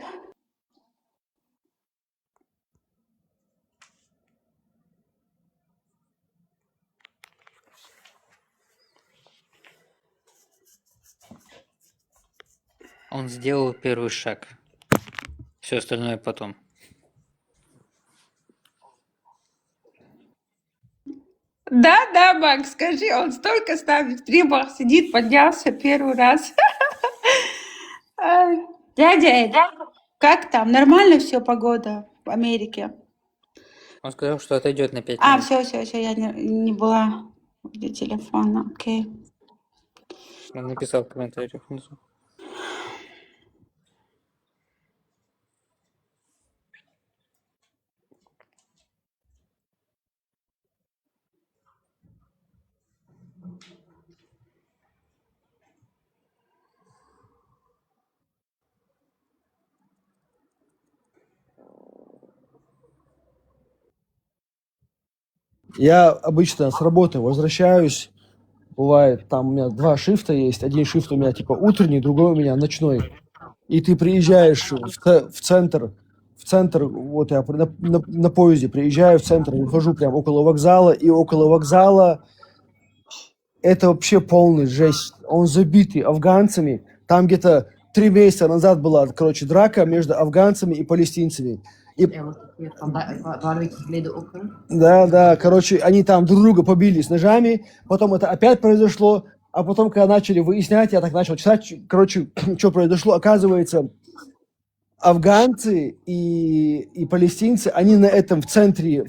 Он сделал первый шаг. Все остальное потом. Да, Макс, скажи, он столько с нами в стримах сидит, поднялся первый раз. Дядя Эд, как там? Нормально все погода в Америке? Он сказал, что отойдет на 5 минут. Все, я не была возле телефона, окей. Он написал в комментариях внизу. Я обычно с работы возвращаюсь, бывает, там у меня 2 шифта есть, один шифт у меня типа утренний, другой у меня ночной. И ты приезжаешь в центр, вот я на поезде приезжаю в центр, выхожу прям около вокзала, и около вокзала это вообще полный жесть. Он забитый афганцами, там где-то 3 месяца назад была, короче, драка между афганцами и палестинцами. И... Да, короче, они там друг друга побили с ножами, потом это опять произошло, а потом, когда начали выяснять, я так начал читать, короче, что произошло, оказывается, афганцы и палестинцы, они на этом в центре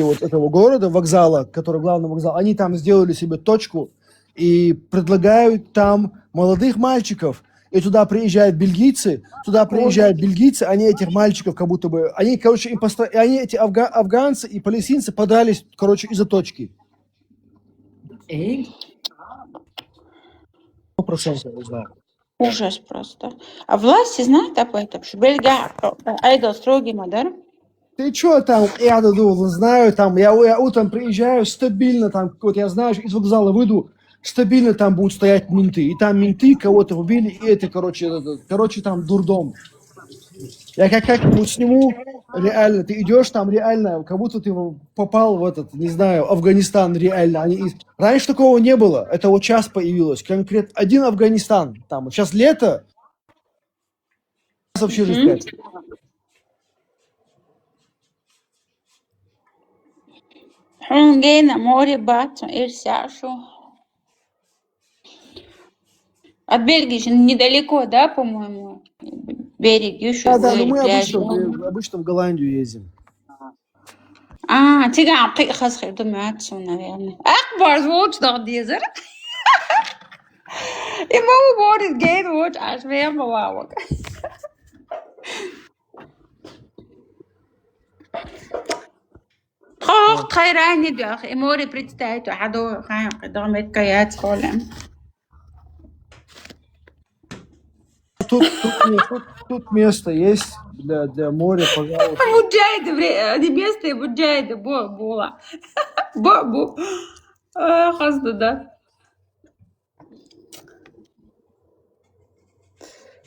вот этого города, вокзала, который главный вокзал, они там сделали себе точку и предлагают там молодых мальчиков. И туда приезжают бельгийцы, они этих мальчиков как будто бы, они, короче, они эти афганцы и палестинцы подрались, короче, из-за точки. 100% не знаю. Ужас просто. А власти знают об этом, что Бельгия айдол строгий модер? Ты что там, я знаю, там, я утром приезжаю, стабильно там, вот я знаю, из вокзала выйду, стабильно там будут стоять менты. И там менты кого-то убили, и это, короче, там дурдом. Я как-нибудь сниму, реально, ты идешь там реально, как будто ты попал в этот, не знаю, Афганистан реально. Раньше такого не было, это вот сейчас появилось, конкретно один Афганистан. Там, сейчас лето, вообще жесть. Хунгейна, море, бат, Ирсяшу. От Бельгии же недалеко, да, по-моему, берег, еще Да, но мы обычно в Голландию ездим. تيجي خاص دمعت наверное. أخبار звук nog deze. Ik moet worden geen woord als weer bewaken. Toch خيران يدخ. Ik moet представить, حدو خايم قدام كيات خالم. Тут место есть для моря, пожалуйста. Муджаиды, место муджаиды, була. Бу. Хазду, да.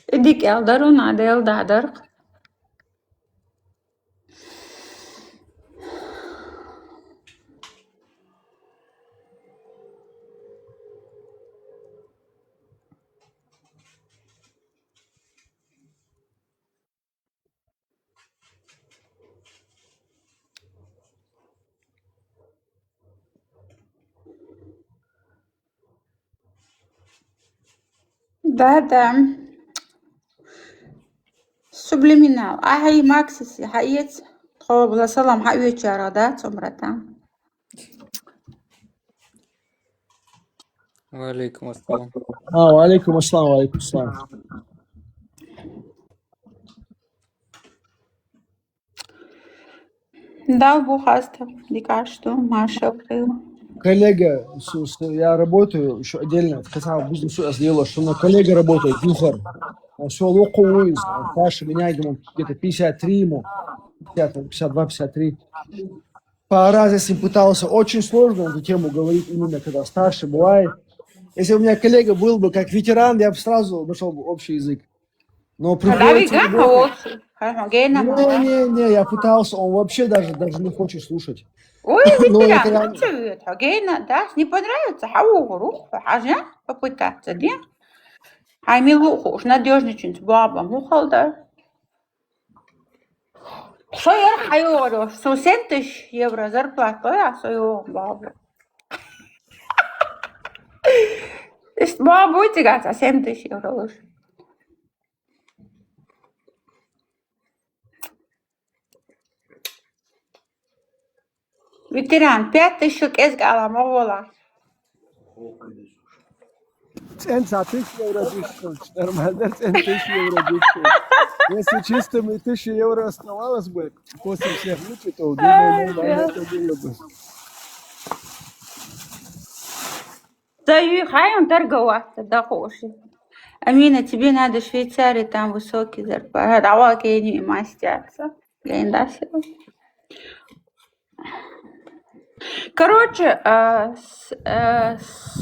Идик элдару, надо элдадар. Да. Subliminal. Ahai Maxis, Hayet, Tobla Salam, Hayuchara, Somrata. Валейкум ассалам. Валейкум ассалам. Да, Бухаста, Дикашту, Маша, Коллега, я работаю еще отдельно, в бизнесе я сделал, что у меня коллега работает, Юхар. Он все локовый, старше меня, где-то 53 ему, 52, 53. По разу с ним пытался, очень сложно эту тему говорить именно, когда старше бывает. Если у меня коллега был бы как ветеран, я бы сразу нашел бы общий язык. Но приходится... Не, я пытался, он вообще даже не хочет слушать. Ой, ветеран, Хагейна, да, не понравится, хаугуру, хажа, попытаться, да? Аймилуху, уж надежный что-нибудь, баба, мухалда. Что я говорю, 100 тысяч евро зарплата, я свою бабу. Бабу тягать, а 7 тысяч евро лучше. Ветеран, 5 тысяч эсгала, могола. Ценца 1000 евро дешевле. Нормально, 1000 евро дешевле. Если чистыми 1000 евро оставалось бы после всех вычетов, думаю, нормально это было бы. Хайон торговаться, да хоши. Амина, тебе надо в Швейцарии, там высокий зарплат. Давай не мастятся. Короче,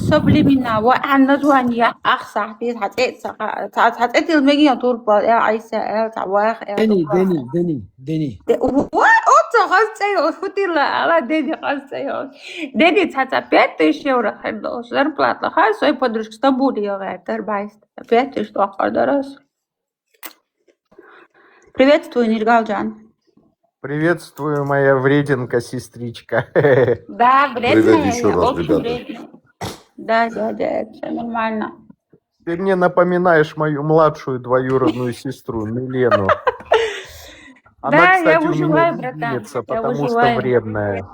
subliminal waxaan nadwanya صاحبي حطيت المجيه تربه يا عيسى تعواخ دني اوت خاصه فتيلا على دني خاصه دني تحت 5000 евро зарплата خاصه и подружка с тобой я говорю 5 тысяч ахар дарас Приветствую, Нильгалджан. Приветствую, моя врединка-сестричка. Да, Привет вредная, еще я раз, очень ребята. вредная. Да, это все нормально. Ты мне напоминаешь мою младшую двоюродную сестру, Милену. Она, Да, я кстати, у меня выживаю, братан, любимица, я потому что выживаю. вредная.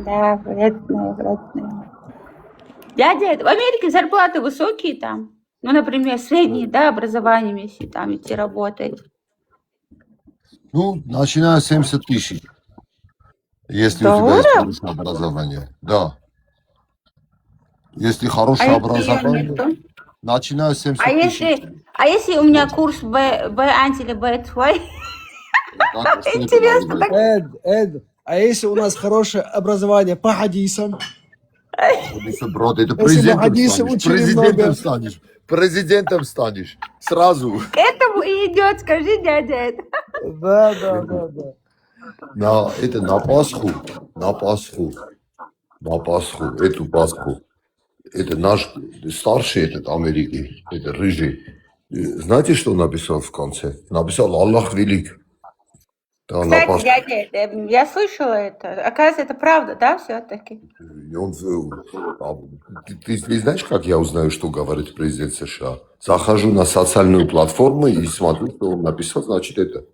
Да, вредная. Дядя, в Америке зарплаты высокие там. Ну, например, средние, да, образованием, если там идти работать. Ну, начиная с 70 тысяч, если у тебя Долларов? есть хорошее образование. Да. Если А хорошее если образование, нету? начиная с 70 А тысяч. если у меня Вот. курс B1 или B2? Так, что это Интересно, называется? так Эд, а если у нас хорошее образование по хадисам? Хадисы, брат, это Если бы президентом хадисы станешь. учили Президентом много. станешь. Президентом станешь. Сразу. к этому и идет, скажи, дядя, это. Да. Это на Пасху. Эту Пасху. Это наш старший этот Америки, это рыжий. Знаете, что написал в конце? Написал «Аллах велик». Да, на Кстати, Пасху. дядя, я слышала это. Оказывается, это правда, да, все-таки? И он, ты знаешь, как я узнаю, что говорит президент США? Захожу на социальную платформу и смотрю, что он написал, значит, это.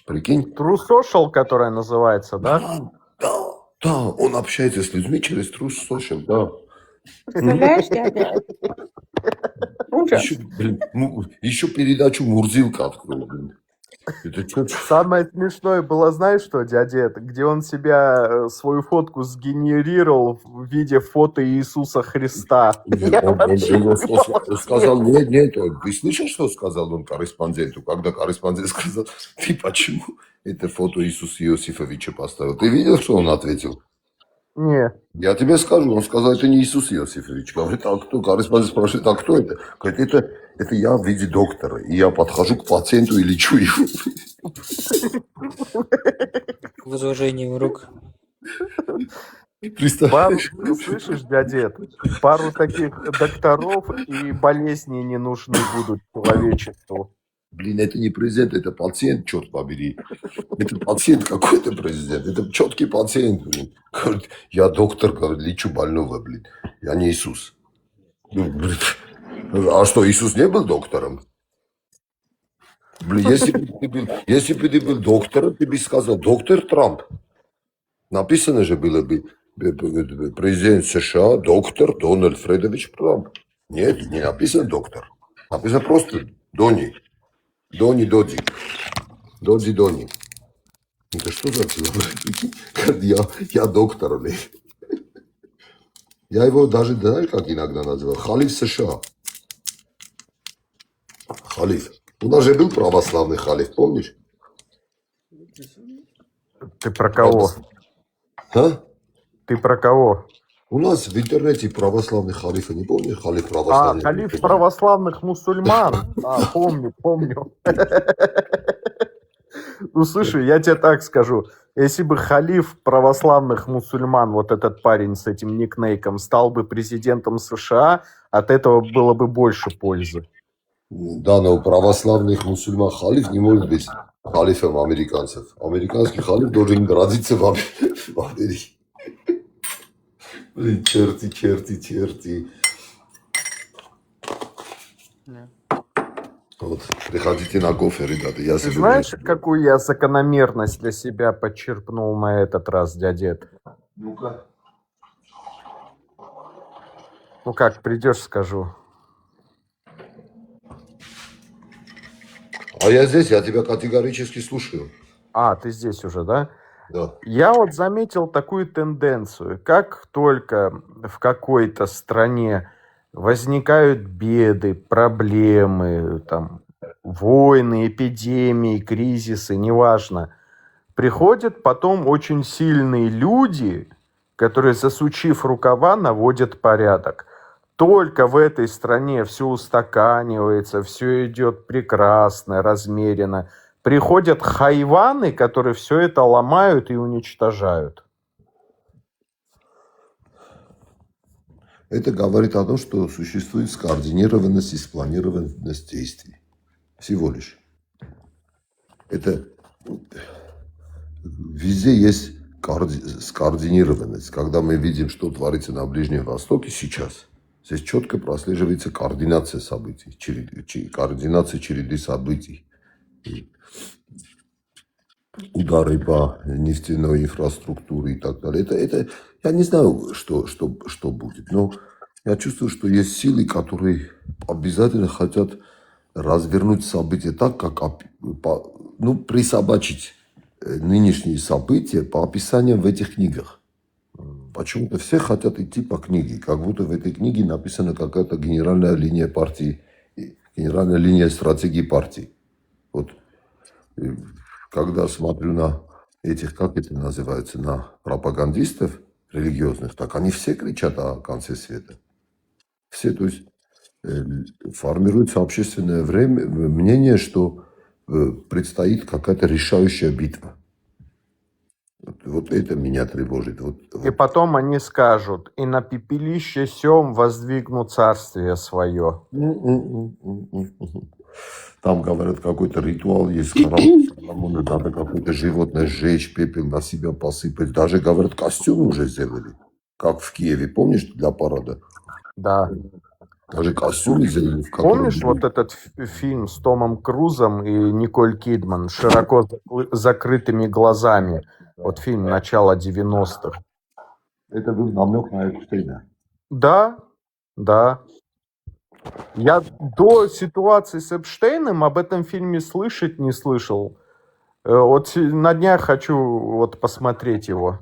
Прикинь? True Social, которая называется, да? Да, он общается с людьми через True Social, да. Представляешь, дядя? Ужас. Еще передачу «Мурзилка» открыл, блин. Это что? Самое смешное было, знаешь что, дядя, где он себя, свою фотку сгенерировал в виде фото Иисуса Христа. Он сказал, нет, вы слышали, что сказал он корреспонденту? Когда корреспондент сказал, ты почему это фото Иисуса Иосифовича поставил? Ты видел, что он ответил? Не. Я тебе скажу, он сказал, это не Иисус Иосифович. Говорит, а кто? Корреспондент спрашивает, а кто это? Говорит, это я в виде доктора. И я подхожу к пациенту и лечу его. С уважением, рук. Представляешь? Слышишь, дядя, пару таких докторов и болезней не нужны будут человечеству. Блин, это не президент, это пациент, черт побери. Это пациент какой-то президент. Это четкий пациент, блин. Говорит, я доктор, говорит, лечу больного, блин. Я не Иисус. Ну, блин. А что, Иисус не был доктором? Блин, если бы ты был доктором, ты бы сказал, доктор Трамп. Написано же было бы, президент США, доктор Дональд Фредович Трамп. Нет, не написано доктор. Написано просто Дони. Дони. Это что за человек? Я доктор, блин. Я его даже, знаешь, как иногда называл? Халиф США. Халиф. У нас же был православный халиф, помнишь? Ты про кого? А? Ты про кого? У нас в интернете православный халиф, не помнишь? Халиф православный. Халиф православных мусульман. Помню. Ну, слушай, я тебе так скажу. Если бы халиф православных мусульман, вот этот парень с этим никнейком, стал бы президентом США, от этого было бы больше пользы. Да, но у православных мусульман халиф не может быть халифом американцев. Американский халиф должен родиться в Америке. Блин, черти. Вот, приходите на кофе, ребята. Я Ты знаешь, какую я закономерность для себя подчерпнул на этот раз, дядя? Ну-ка. Ну как, придешь, скажу. А я здесь, я тебя категорически слушаю. А, ты здесь уже, да? Да. Я вот заметил такую тенденцию. Как только в какой-то стране возникают беды, проблемы, там, войны, эпидемии, кризисы, неважно, приходят потом очень сильные люди, которые, засучив рукава, наводят порядок. Только в этой стране все устаканивается, все идет прекрасно, размеренно. Приходят хайваны, которые все это ломают и уничтожают. Это говорит о том, что существует скоординированность и спланированность действий. Всего лишь. Это везде есть скоординированность. Когда мы видим, что творится на Ближнем Востоке сейчас, здесь четко прослеживается координация событий, координация череды событий. Удары по нефтяной инфраструктуре и так далее. Это я не знаю, что будет, но я чувствую, что есть силы, которые обязательно хотят развернуть события так, как присобачить нынешние события по описаниям в этих книгах. Почему-то все хотят идти по книге, как будто в этой книге написана какая-то генеральная линия партии, генеральная линия стратегии партии. Вот когда смотрю на этих, как это называется, на пропагандистов религиозных, так они все кричат о конце света. Все, то есть формируется общественное мнение, что предстоит какая-то решающая битва. Вот это меня тревожит. И потом они скажут: и на пепелище сём воздвигну царствие свое. Там, говорят, какой-то ритуал есть, надо какое-то животное сжечь, пепел на себя посыпать. Даже, говорят, костюмы уже сделали, как в Киеве, помнишь, для парада? Да. Даже костюмы сделали. Помнишь вот этот фильм с Томом Крузом и Николь Кидман, широко закрытыми глазами? Вот фильм начала 90-х. Это был намек на Эпштейна. Да, да. Я до ситуации с Эпштейном об этом фильме слышать не слышал. Вот на днях хочу вот посмотреть его.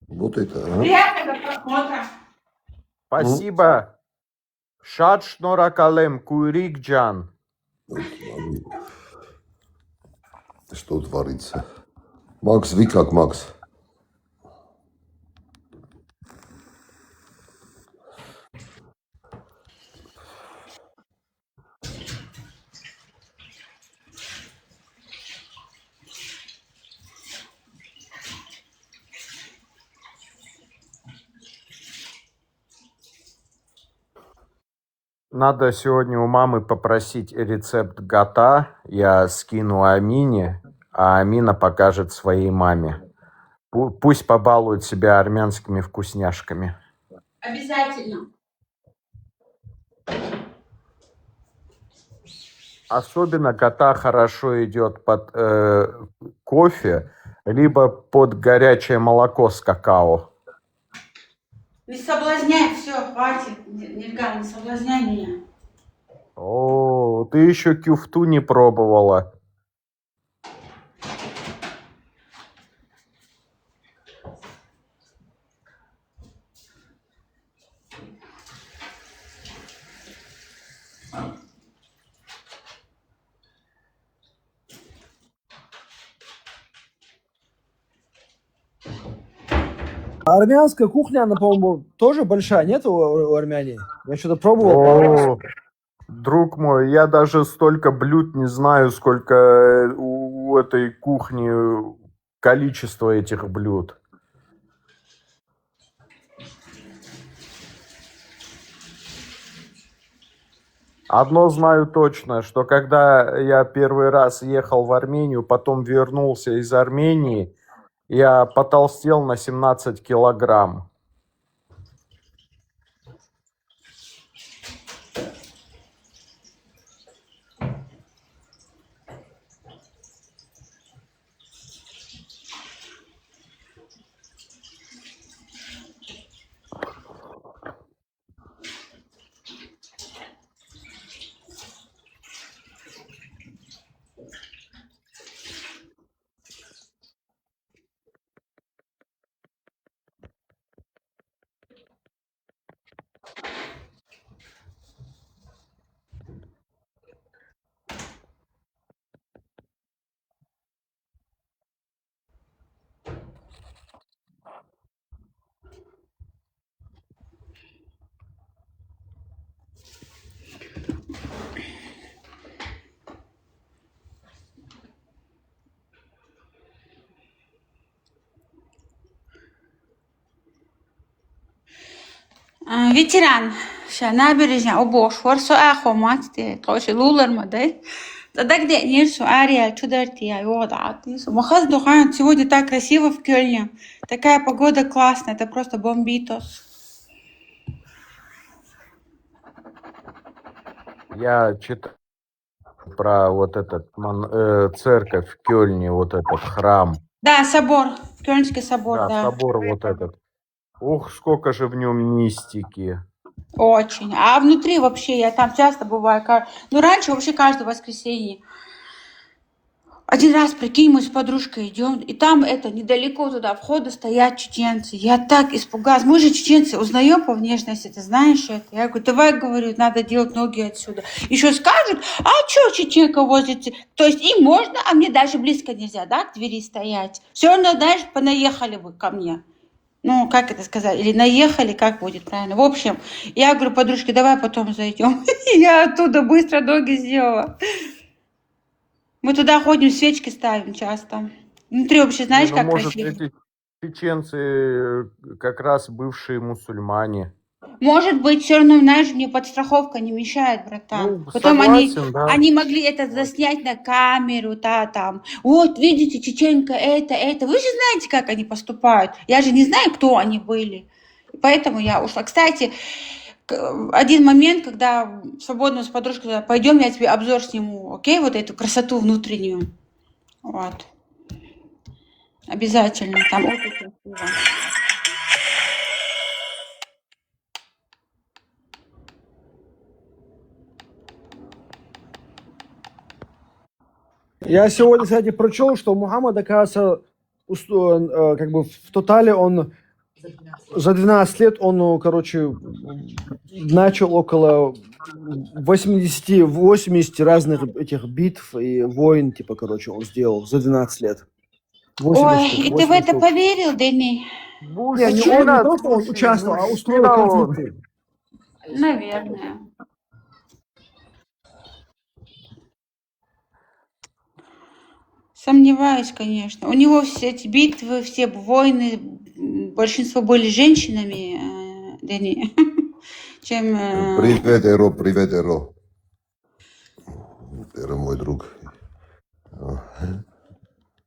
Вот это. Приятного просмотра. Спасибо. Шад шноракалем курик джан. Что творится? Макс, вы как, Макс? Надо сегодня у мамы попросить рецепт гата. Я скину Амине, а Амина покажет своей маме. Пусть побалует себя армянскими вкусняшками. Обязательно. Особенно гата хорошо идет под кофе, либо под горячее молоко с какао. Не соблазняй, все, хватит. Нельга, не соблазняй меня. О, ты еще кюфту не пробовала. Армянская кухня, она, по-моему, тоже большая, нет, у Армянии? Я что-то пробовал. О, друг мой, я даже столько блюд не знаю, сколько у этой кухни количество этих блюд. Одно знаю точно, что когда я первый раз ехал в Армению, потом вернулся из Армении, я потолстел на 17 килограмм. Ветеран. Набережная. О, boş var. So, خامات. Точно. Лулар модель. صدقني نيرسو Ария, чудерти я وضعت. Махаз Духан, сегодня так красиво в Кёльне. Такая погода классная, это просто бомбитос. Я читал про вот этот церковь в Кёльне, вот этот храм. Да, собор, Кёльнский собор, Да, да. собор вот этот. Ух, сколько же в нем мистики. Очень. А внутри вообще, я там часто бываю. Ну, раньше вообще каждое воскресенье. Один раз, прикинь, мы с подружкой идем, и там недалеко туда входа стоят чеченцы. Я так испугалась. Мы же чеченцы, узнаем по внешности, ты знаешь это? Я говорю, давай, говорю, надо делать ноги отсюда. Еще скажут, а что чеченка возле... То есть им можно, а мне даже близко нельзя, да, к двери стоять. Все равно, знаешь, понаехали вы ко мне. Ну, как это сказать? Или наехали, как будет правильно? В общем, я говорю, подружке, давай потом зайдем. Я оттуда быстро ноги сделала. Мы туда ходим, свечки ставим часто. Внутри вообще, знаешь, Ну, как может, красиво. эти чеченцы как раз бывшие мусульмане. Может быть, все равно, знаешь, мне подстраховка не мешает, братан. Ну, Потом согласен, да. они могли это заснять на камеру, да, там. Вот, видите, чеченка, это. Вы же знаете, как они поступают. Я же не знаю, кто они были. Поэтому я ушла. Кстати, один момент, когда свободно с подружкой пойдем, я тебе обзор сниму, окей, вот эту красоту внутреннюю. Вот. Обязательно. Там очень красиво. Я сегодня, кстати, прочел, что Мухаммад, оказывается, как бы в тотале он за 12 лет он, короче, начал около 80 разных этих битв и войн, типа, короче, он сделал за 12 лет. 80 Ой, штук, и ты в 80 это штук. поверил, Дэнни? Не то, что он участвовал, а устроил конфликты. Наверное. Сомневаюсь, конечно. У него все эти битвы, все войны, большинство были женщинами, Дэнни, чем... Привет, Эро, привет, Эро. Эро мой друг.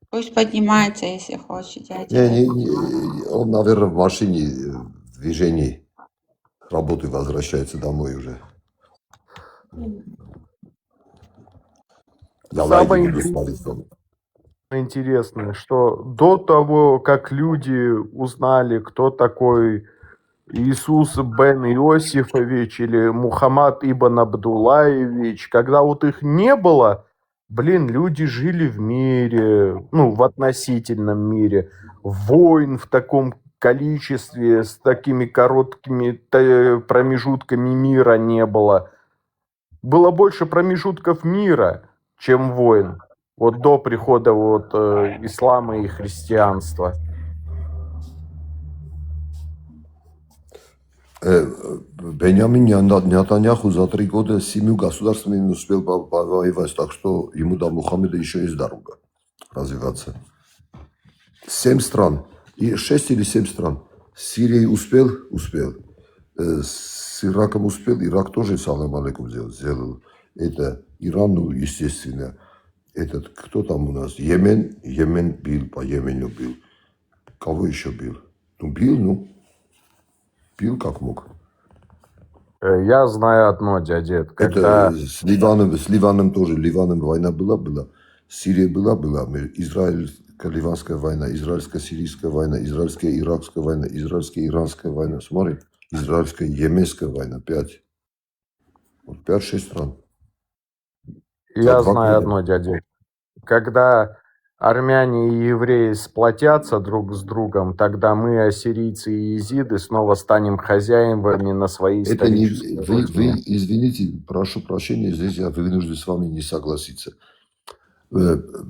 Пусть поднимается, если хочет. Он, наверное, в машине, в движении. Работы возвращается домой уже. Давай, Самое не буду смотреть дома. интересное, что до того, как люди узнали, кто такой Иисус бен Иосифович или Мухаммад ибн Абдуллаевич, когда вот их не было, люди жили в мире, ну, в относительном мире, войн в таком количестве, с такими короткими промежутками мира не было. Было больше промежутков мира, чем войн. Вот до прихода ислама и христианства. Беньямин Нетаньяху за 3 года 7 государствами не успел воевать, так что ему до Мухаммеда еще есть дорога развиваться. 7 стран, и 6 или 7 стран. С Сирией успел. С Ираком успел, Ирак тоже салам алейкум сделал. Это Иран, ну, естественно. Кто там у нас? Йемен бил, по Йемену бил. Кого еще бил? Бил как мог. Я знаю одно, дядя. Когда... Это с Ливаном тоже. Ливаном война была. Сирия была. Израильско-ливанская война, израильско-сирийская война, израильско-иракская война, израильско-иранская война. Смотри, израильско-йеменская война. 5. Вот 5-6 стран. Я знаю одно, дядя. Когда армяне и евреи сплотятся друг с другом, тогда мы, ассирийцы и езиды, снова станем хозяевами на своей исторической Вы, извините, прошу прощения, здесь я вынужден с вами не согласиться.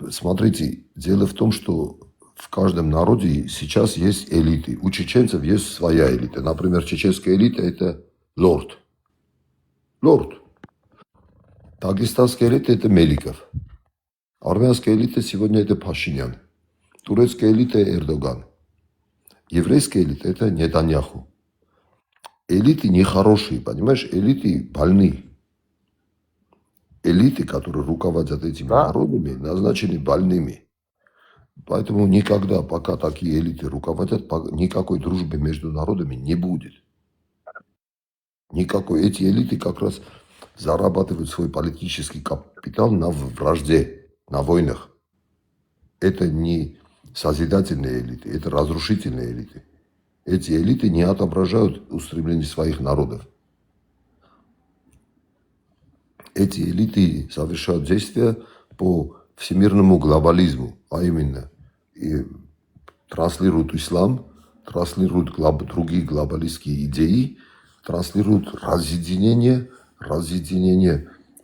Смотрите, дело в том, что в каждом народе сейчас есть элиты. У чеченцев есть своя элита. Например, чеченская элита – это лорд. Дагестанская элита – это Меликов. Армянская элита сегодня – это Пашинян. Турецкая элита – Эрдоган. Еврейская элита – это Нетаньяху. Элиты нехорошие, понимаешь? Элиты больны. элиты, которые руководят этими Да? народами, назначены больными. Поэтому никогда, пока такие элиты руководят, никакой дружбы между народами не будет. Никакой. Эти элиты как раз зарабатывают свой политический капитал на вражде, на войнах. Это не созидательные элиты, это разрушительные элиты. Эти элиты не отображают устремления своих народов. Эти элиты совершают действия по всемирному глобализму, а именно и транслируют ислам, транслируют другие глобалистские идеи, транслируют разъединение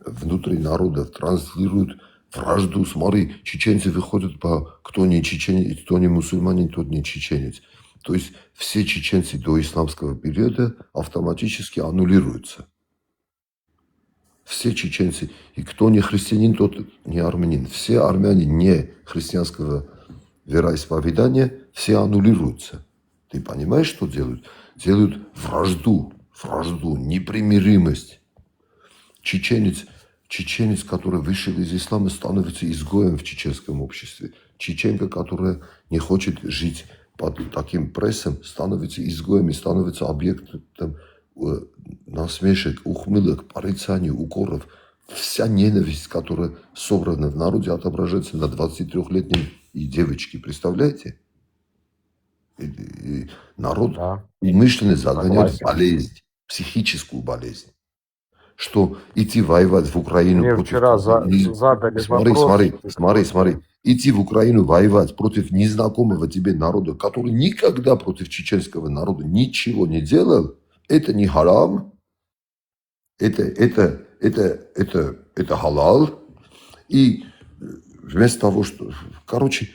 внутри народов, транслируют вражду. Смотри, чеченцы выходят по кто не чеченец, кто не мусульманин, тот не чеченец. То есть все чеченцы до исламского периода автоматически аннулируются. Все чеченцы. И кто не христианин, тот не армянин. Все армяне не христианского вероисповедания, все аннулируются. Ты понимаешь, что делают? Делают вражду, непримиримость. Чеченец, который вышел из ислама, становится изгоем в чеченском обществе. Чеченка, которая не хочет жить под таким прессом, становится изгоем и становится объектом насмешек, ухмылок, порицаний, укоров. Вся ненависть, которая собрана в народе, отображается на 23-летней девочке. Представляете? И народ умышленно загоняет в болезнь, психическую болезнь. Что идти воевать в Украину Мне против... вчера задали вопрос. Смотри. Идти в Украину воевать против незнакомого тебе народа, который никогда против чеченского народа ничего не делал, это не харам, это халал. И вместо того, что... Короче,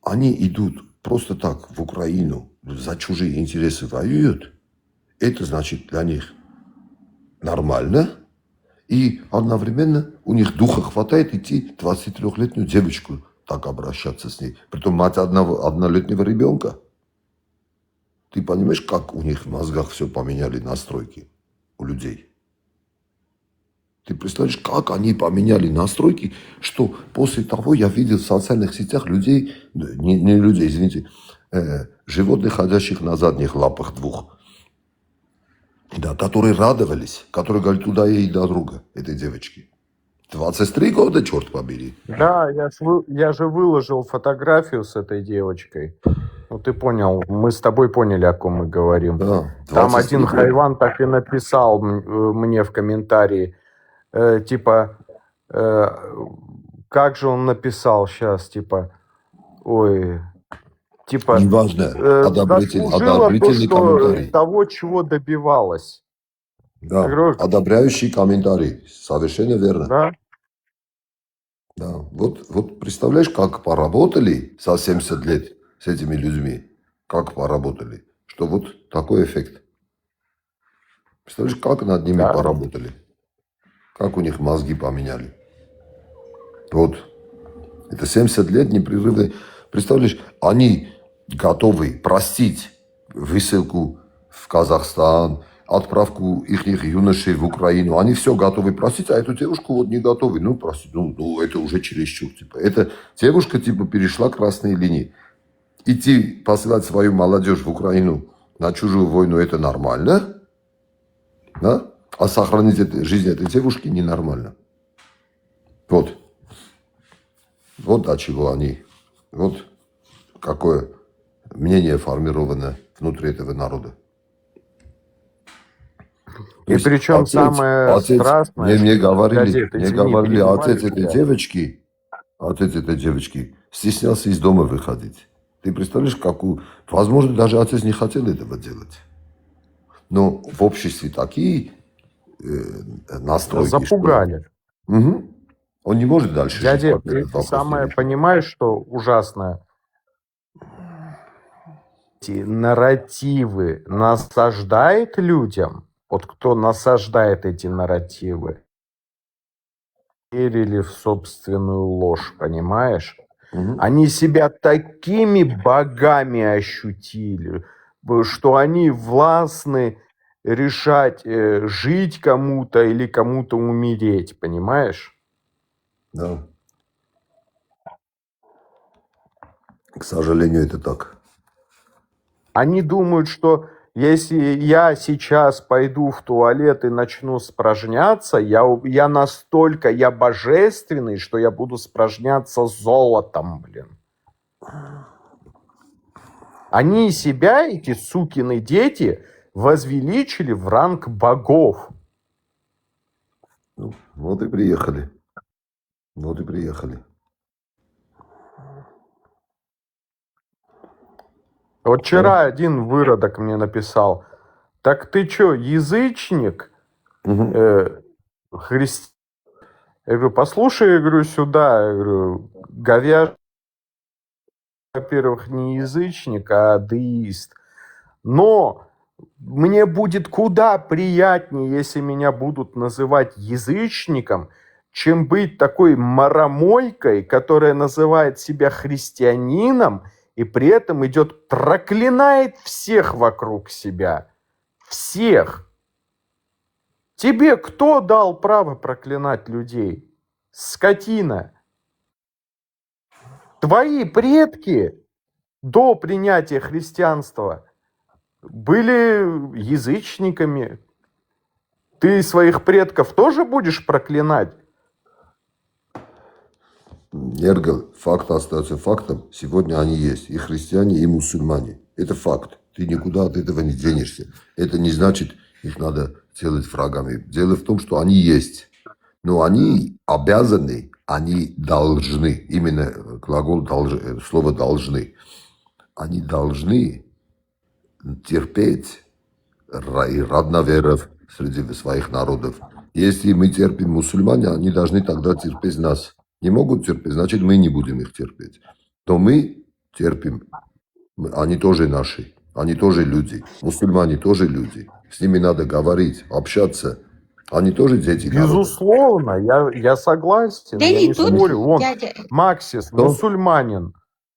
они идут просто так в Украину, за чужие интересы воюют. Это значит для них нормально. И одновременно у них духа хватает идти 23-летнюю девочку так обращаться с ней. Притом мать однолетнего ребенка. Ты понимаешь, как у них в мозгах все поменяли настройки у людей? Ты представляешь, как они поменяли настройки, что после того я видел в социальных сетях людей, не людей, извините, животных, ходящих на задних лапах двух, да, которые радовались, которые говорят, туда я и до друга этой девочки. 23 года, черт побери. Да, я же выложил фотографию с этой девочкой. Ну, ты понял, мы с тобой поняли, о ком мы говорим. Да, Там один хайван так и написал мне в комментарии, типа, как же он написал сейчас, типа, ой, типа, неважно, одобрительный комментарий. того, чего добивалась. Да, говорю, одобряющий комментарий. Совершенно верно. Да. Да. Вот представляешь, как поработали за 70 лет с этими людьми. Как поработали. Что вот такой эффект. Представляешь, как над ними поработали. Как у них мозги поменяли. Вот. Это 70 лет непрерывной. Представляешь, они готовы простить высылку в Казахстан, отправку их юношей в Украину. Они все готовы простить, а эту девушку вот не готовы. Ну, простить, ну это уже чересчур. Типа. Эта девушка типа перешла красные линии. Идти посылать свою молодежь в Украину на чужую войну, это нормально. Да? А сохранить жизнь этой девушки ненормально. Вот. Вот до чего они. Вот какое мнение формировано внутри этого народа. И причем самое страшное... Мне говорили, отец этой девочки стеснялся из дома выходить. Ты представляешь, возможно, даже отец не хотел этого делать. Но в обществе такие настройки... Запугали. Что... Угу. Он не может дальше Дядя, ты самое понимаешь, что ужасное? Эти нарративы насаждает людям. Вот кто насаждает эти нарративы, верили в собственную ложь, понимаешь? Угу. Они себя такими богами ощутили, что они властны решать, жить кому-то или кому-то умереть, понимаешь? Да. К сожалению, это так. Они думают, что если я сейчас пойду в туалет и начну спражняться, я настолько, я божественный, что я буду спражняться золотом, блин. Они себя, эти сукины дети, возвеличили в ранг богов. Ну, вот и приехали. Вот и приехали. Вот вчера один выродок мне написал: так ты чё, язычник? Мгм. Я говорю, послушай, я говорю, сюда, я говорю, говяжий, во-первых, не язычник, а атеист. Но мне будет куда приятнее, если меня будут называть язычником, чем быть такой маромойкой, которая называет себя христианином и при этом идет, проклинает всех вокруг себя. Всех. Тебе кто дал право проклинать людей? Скотина. Твои предки до принятия христианства были язычниками. Ты своих предков тоже будешь проклинать? Эргл, факт остается фактом. Сегодня они есть. И христиане, и мусульмане. Это факт. Ты никуда от этого не денешься. Это не значит, их надо делать врагами. Дело в том, что они есть. Но они обязаны, они должны. Именно глагол слово должны. Они должны терпеть и родноверов среди своих народов. Если мы терпим мусульмане, они должны тогда терпеть нас. Не могут терпеть, значит, мы не будем их терпеть. То мы терпим. Они тоже наши. Они тоже люди. Мусульмане тоже люди. С ними надо говорить, общаться. Они тоже дети народа. Безусловно, я согласен, Да я не не тут, спорю. Вон, дядя. Максис, Что? мусульманин.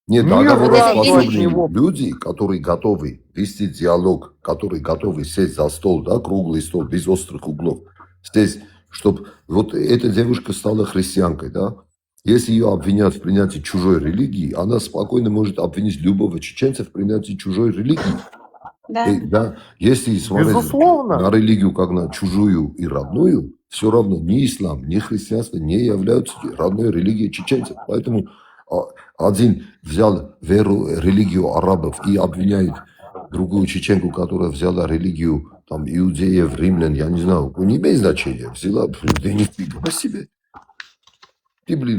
Нет, Ни договор разу о от спасении. него... Люди, которые готовы вести диалог, которые готовы сесть за стол, да, круглый стол, без острых углов. Здесь, чтобы вот эта девушка стала христианкой, да, если ее обвинят в принятии чужой религии, она спокойно может обвинить любого чеченца в принятии чужой религии. Да. Да, если смотреть Безусловно. на религию как на чужую и родную, все равно ни ислам, ни христианство не являются родной религией чеченцев. Поэтому один взял веру, религию арабов и обвиняет другую чеченку, которая взяла религию там, иудеев, римлян, я не знаю, не имеет значения. Взяла, да нифига себе. Ты, блин,